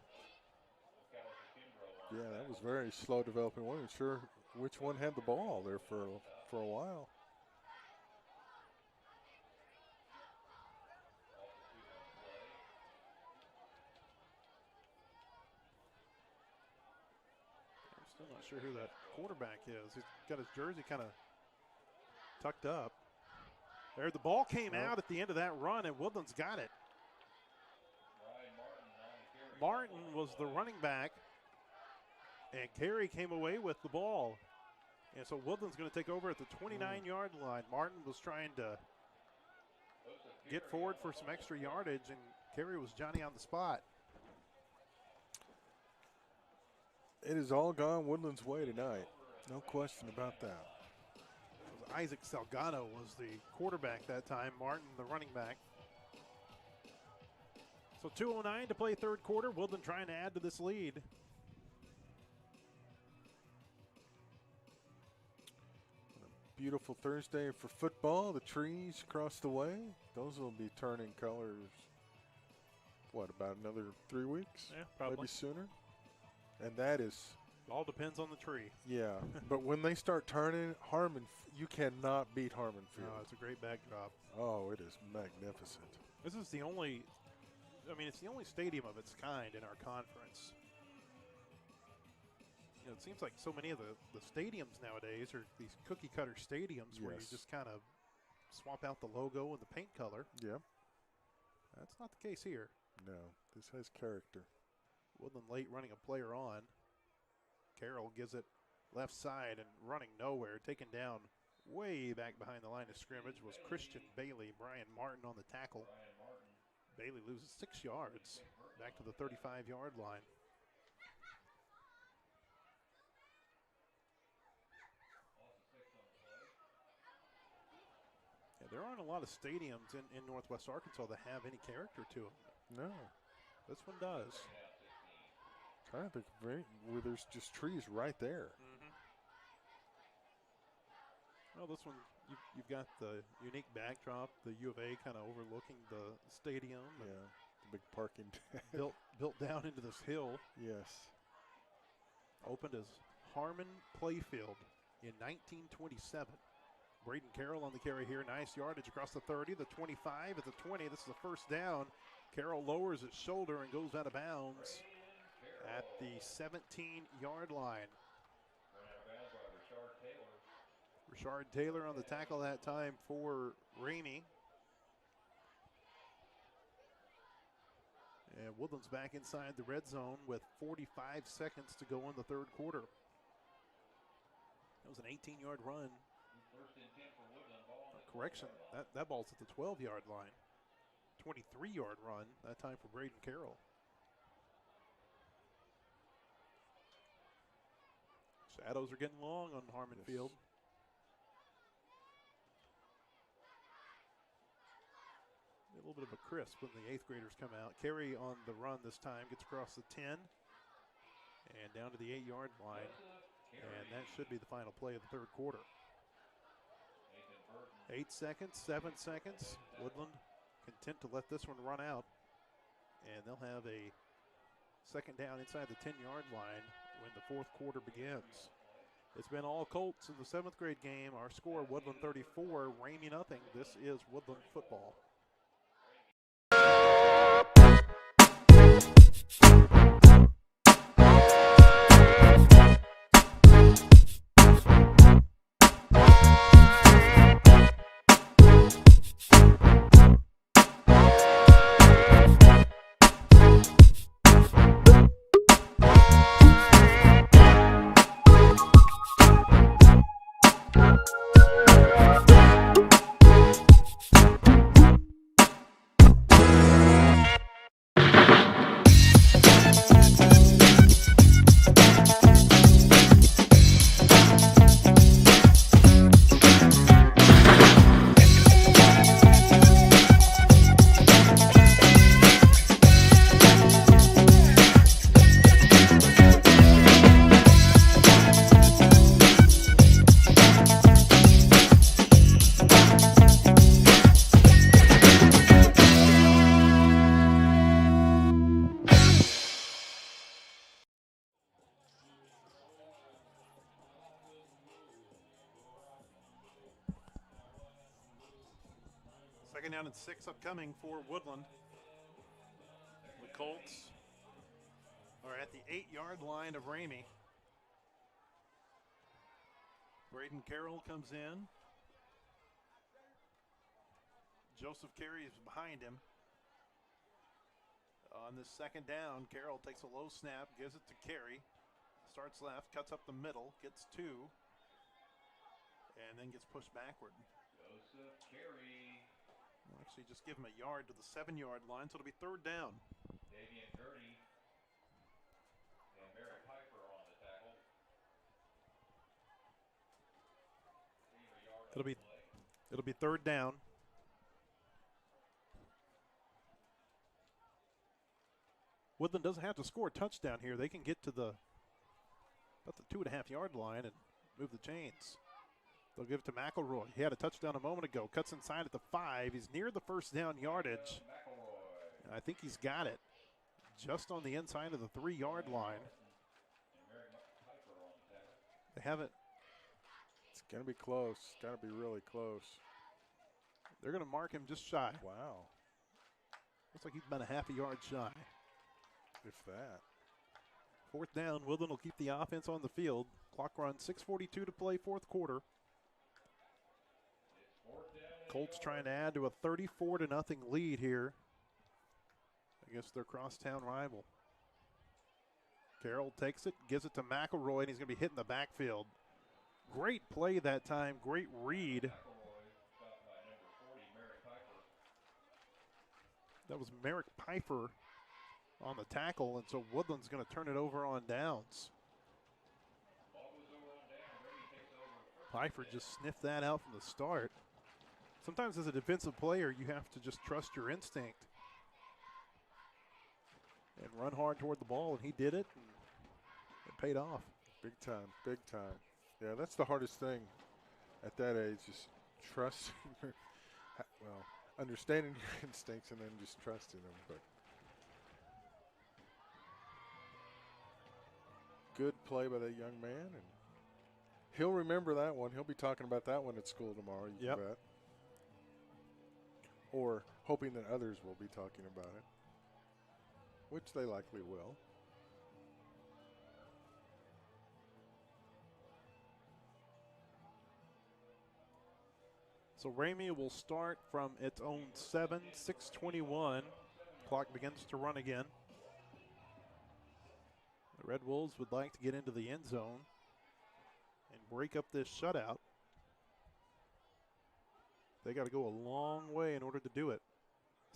Yeah, that was very slow developing. Wasn't sure which one had the ball there for a while. I'm not sure who that quarterback is. He's got his jersey kind of tucked up. There, the ball came out at the end of that run, and Woodland's got it. Martin was the running back, and Carey came away with the ball. And so Woodland's going to take over at the 29-yard line. Martin was trying to get forward for some extra yardage, and Carey was Johnny on the spot. It has all gone Woodland's way tonight. No question about that. Isaac Salgado was the quarterback that time. Martin, the running back. So 2:09 to play third quarter. Woodland trying to add to this lead. Beautiful Thursday for football. The trees across the way, those will be turning colors, what, about another 3 weeks? Yeah, probably. Maybe sooner. And that is... all depends on the tree. Yeah, but when they start turning, Harmon, you cannot beat Harmon Field. No, it's a great backdrop. Oh, it is magnificent. This is the only, it's the only stadium of its kind in our conference. You know, it seems like so many of the stadiums nowadays are these cookie-cutter stadiums where you just kind of swap out the logo and the paint color. Yeah. That's not the case here. No, this has character. Woodland late running a player on. Carroll gives it left side and running nowhere, taken down Way back behind the line of scrimmage was Christian Bailey. Brian Martin on the tackle. Bailey loses 6 yards back to the 35-yard line. Yeah, there aren't a lot of stadiums in Northwest Arkansas that have any character to them. No. This one does. Trying to think where there's just trees right there. Well, this one, you've got the unique backdrop, the U of A kind of overlooking the stadium. Yeah, the big parking. built down into this hill. Yes. Opened as Harmon Playfield in 1927. Braden Carroll on the carry here. Nice yardage across the 30, the 25, at the 20. This is a first down. Carroll lowers his shoulder and goes out of bounds at the 17-yard line. Rashard Taylor on the tackle that time for Ramey. And Woodland's back inside the red zone with 45 seconds to go in the third quarter. That was an 18-yard run. Correction, that ball's at the 12-yard line. 23-yard run, that time for Braden Carroll. Shadows are getting long on Harmon Field. A little bit of a crisp when the 8th graders come out. Carey on the run this time, gets across the 10 and down to the 8-yard line. And that should be the final play of the third quarter. 8 seconds, 7 seconds. Woodland content to let this one run out. And they'll have a second down inside the 10-yard line when the fourth quarter begins. It's been all Colts in the 7th grade game. Our score, Woodland 34, Ramey nothing. This is Woodland football. Second down and 6 upcoming for Woodland. The Colts are at the 8-yard line of Ramey. Braden Carroll comes in. Joseph Carey is behind him. On this second down, Carroll takes a low snap, gives it to Carey. Starts left, cuts up the middle, gets 2, and then gets pushed backward. Joseph Carey. We'll actually just give him a yard to the 7-yard line, so it'll be third down. Davian Gertie and Barrett Piper on the tackle. It'll be third down. Woodland doesn't have to score a touchdown here. They can get to about the 2.5-yard line and move the chains. They'll give it to McElroy. He had a touchdown a moment ago. Cuts inside at the 5. He's near the first down yardage. And I think he's got it just on the inside of the 3-yard line. They haven't. It's going to be close. It's got to be really close. They're going to mark him just shy. Wow. Looks like he's been a half a yard shy. If that. Fourth down. Woodland will keep the offense on the field. Clock runs 6:42 to play, fourth quarter. Colts trying to add to a 34-0 lead here against their crosstown rival. Carroll takes it, gives it to McElroy, and he's going to be hit in the backfield. Great play that time, great read. That was Merrick Pfeiffer on the tackle, and so Woodland's going to turn it over on downs. Pfeiffer just sniffed that out from the start. Sometimes as a defensive player, you have to just trust your instinct and run hard toward the ball, and he did it, and it paid off. Big time, big time. Yeah, that's the hardest thing at that age, just trust, well, understanding your instincts and then just trusting them. But good play by that young man, and he'll remember that one. He'll be talking about that one at school tomorrow, you Yep. bet. Or hoping that others will be talking about it, which they likely will. So Ramey will start from its own 7, 6:21. Clock begins to run again. The Red Wolves would like to get into the end zone and break up this shutout. They got to go a long way in order to do it.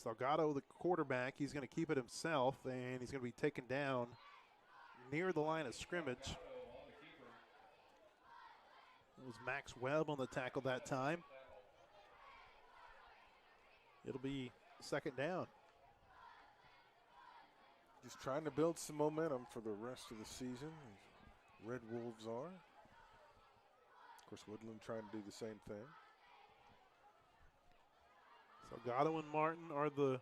Salgado, the quarterback, he's going to keep it himself, and he's going to be taken down near the line of scrimmage. It was Max Webb on the tackle that time. It'll be second down. Just trying to build some momentum for the rest of the season. Red Wolves are. Of course, Woodland trying to do the same thing. Salgado and Martin are the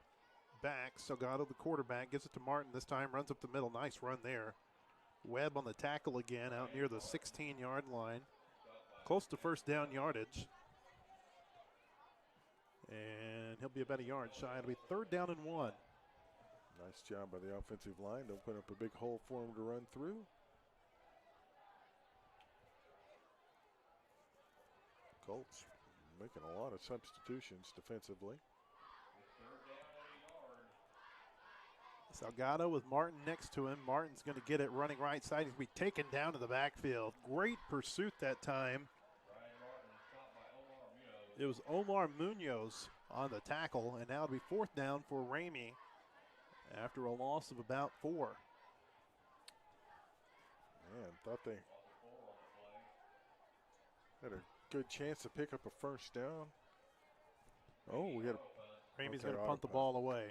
backs. Salgado, the quarterback, gives it to Martin this time, runs up the middle. Nice run there. Webb on the tackle again out near the 16-yard line. Close to first down yardage. And he'll be about a yard shy. It'll be third down and 1. Nice job by the offensive line to open up a big hole for him to run through. Colts making a lot of substitutions defensively. Salgado with Martin next to him. Martin's going to get it running right side. He's going to be taken down to the backfield. Great pursuit that time. It was Omar Munoz on the tackle, and now it'll be fourth down for Ramey after a loss of about 4. Man, thought they had a good chance to pick up a first down. Oh, we had Ramey's okay, going to punt the ball away.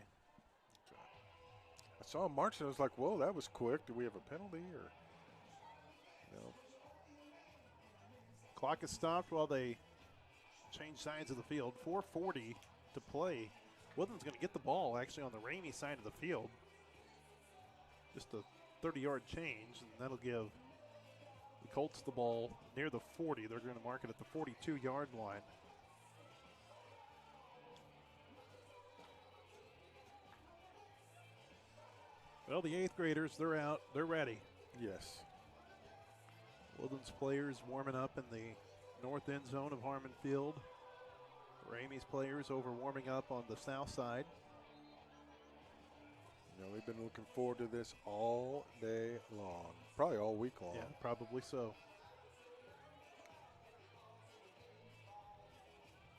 I saw him marching. I was like, whoa, that was quick. Do we have a penalty or no? Clock is stopped while they change sides of the field. 4:40 to play. Woodland's going to get the ball actually on the Ramey side of the field. Just a 30-yard change, and that'll give the Colts the ball near the 40. They're going to mark it at the 42-yard line. Well, the 8th graders, they're out. They're ready. Yes. Woodland's players warming up in the north end zone of Harmon Field. Ramey's players over warming up on the south side. You know, they've been looking forward to this all day long, probably all week long. Yeah, probably so.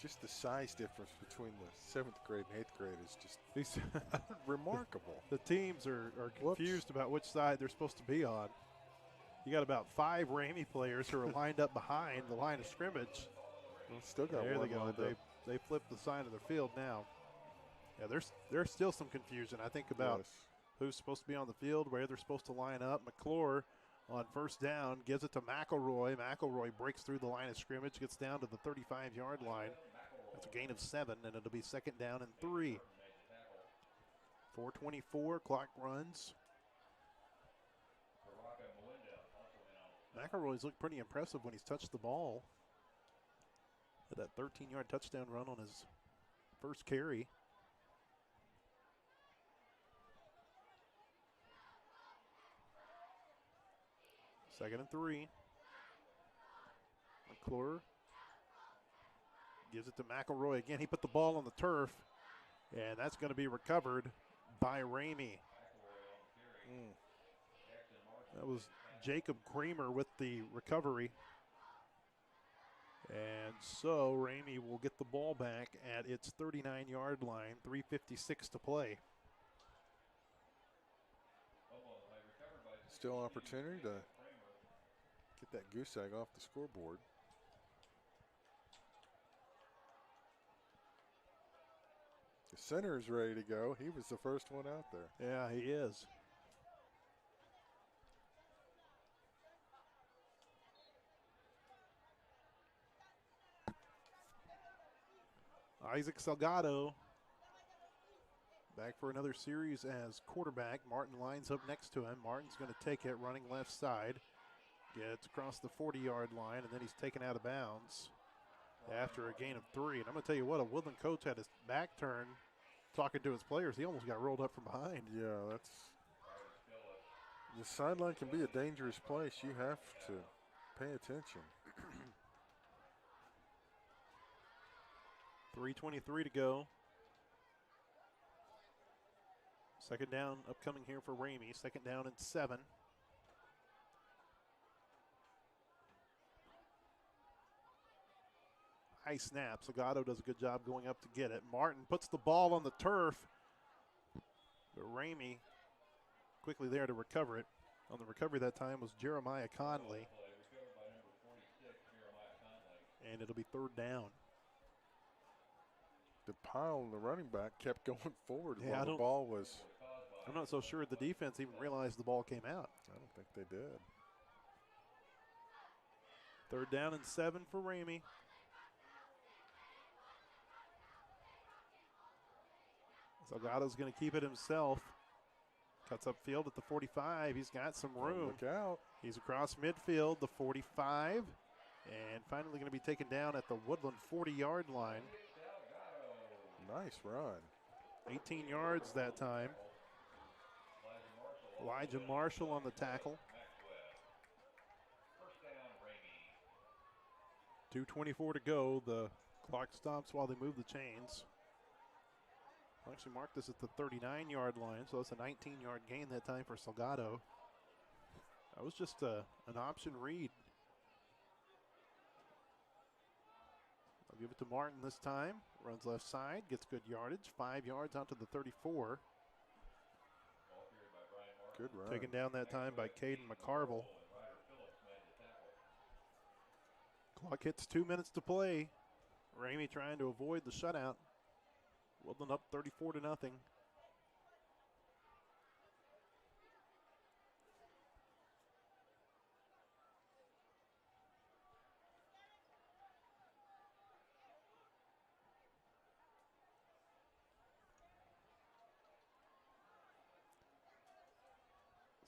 Just the size difference between the 7th grade and 8th grade is just remarkable. The teams are confused about which side they're supposed to be on. You got about 5 Ramey players who are lined up behind the line of scrimmage. Well, still got There one they go. lined up. They flipped the side of the field now. Yeah, there's still some confusion, I think, about Yes. who's supposed to be on the field, where they're supposed to line up. McClure on first down gives it to McElroy. McElroy breaks through the line of scrimmage, gets down to the 35-yard line. That's a gain of 7, and it'll be second down and 3. 4:24, clock runs. McElroy's looked pretty impressive when he's touched the ball. Had that 13-yard touchdown run on his first carry. Second and 3. McClure gives it to McElroy again. He put the ball on the turf, and that's going to be recovered by Ramey. That was Jacob Kramer with the recovery. And so Ramey will get the ball back at its 39-yard line, 3:56 to play. Still opportunity to get that goose egg off the scoreboard. The center is ready to go. He was the first one out there. Yeah, he is. Isaac Salgado back for another series as quarterback. Martin lines up next to him. Martin's going to take it, running left side. Gets across the 40-yard line, and then he's taken out of bounds after a gain of 3. And I'm going to tell you what, a Woodland coach had his back turned talking to his players. He almost got rolled up from behind. Yeah, that's – the sideline can be a dangerous place. You have to pay attention. 3:23 to go. Second down upcoming here for Ramey. Second down and 7. High snap. Salgado does a good job going up to get it. Martin puts the ball on the turf. But Ramey quickly there to recover it. On the recovery that time was Jeremiah Conley. And it'll be third down. The pile, the running back, kept going forward Yeah, while the ball was. I'm not so sure the defense even realized the ball came out. I don't think they did. Third down and 7 for Ramey. Salgado's going to keep it himself. Cuts upfield at the 45. He's got some room. Look out. He's across midfield, the 45. And finally going to be taken down at the Woodland 40-yard line. Nice run. 18 yards that time. Elijah Marshall on the tackle. 2:24 to go. The clock stops while they move the chains. I'll actually mark this at the 39-yard line, so it's a 19-yard gain that time for Salgado. That was just an option read. I'll give it to Martin this time. Runs left side, gets good yardage. 5 yards out to the 34. Good run. Taken down that time by Caden McCarville. Clock hits 2 minutes to play. Ramey trying to avoid the shutout. Woodland up 34-0.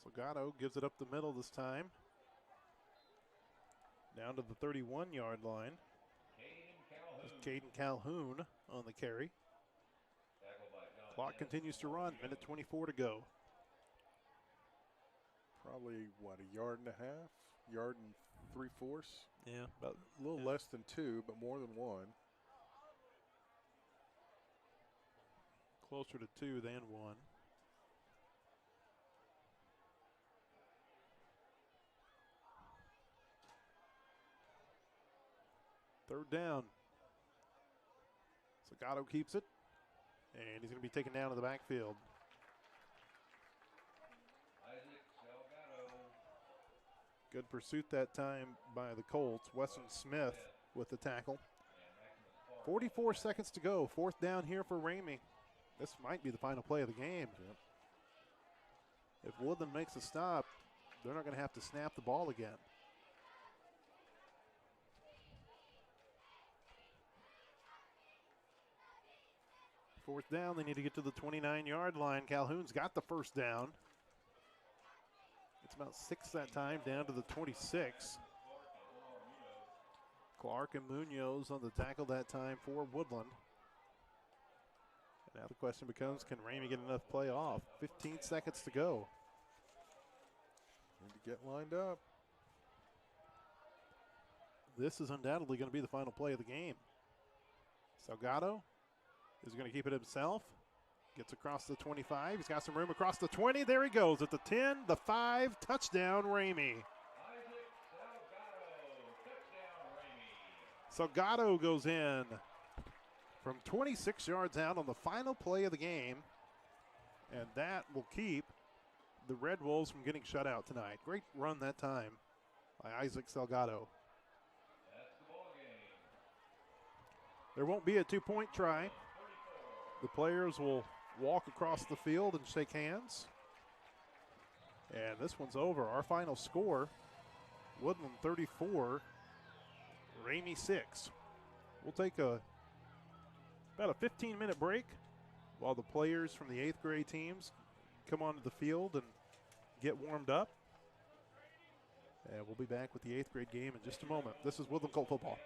Salgado gives it up the middle this time. Down to the 31-yard line. Caden Calhoun on the carry. Clock continues to run. Minute 24 to go. Probably, what, a yard and a half? Yard and 3/4? Yeah, about A little less than 2, but more than 1. closer to 2 than 1. Third down. Salgado keeps it. And he's going to be taken down to the backfield. Good pursuit that time by the Colts. Weston Smith with the tackle. 44 seconds to go. Fourth down here for Ramey. This might be the final play of the game. Yep. If Woodland makes a stop, they're not going to have to snap the ball again. Fourth down, they need to get to the 29-yard line. Calhoun's got the first down. It's about 6 that time, down to the 26. Clark and Munoz on the tackle that time for Woodland. And now the question becomes, can Ramey get enough play off? 15 seconds to go. Need to get lined up. This is undoubtedly going to be the final play of the game. Salgado is going to keep it himself. Gets across the 25. He's got some room across the 20. There he goes at the 10, the 5. Touchdown, Ramey. Salgado goes in from 26 yards out on the final play of the game, and that will keep the Red Wolves from getting shut out tonight. Great run that time by Isaac Salgado. There won't be a two-point try. The players will walk across the field and shake hands. And this one's over. Our final score, Woodland 34, Ramay 6. We'll take about a 15-minute break while the players from the 8th grade teams come onto the field and get warmed up. And we'll be back with the 8th grade game in just a moment. This is Woodland Colt football.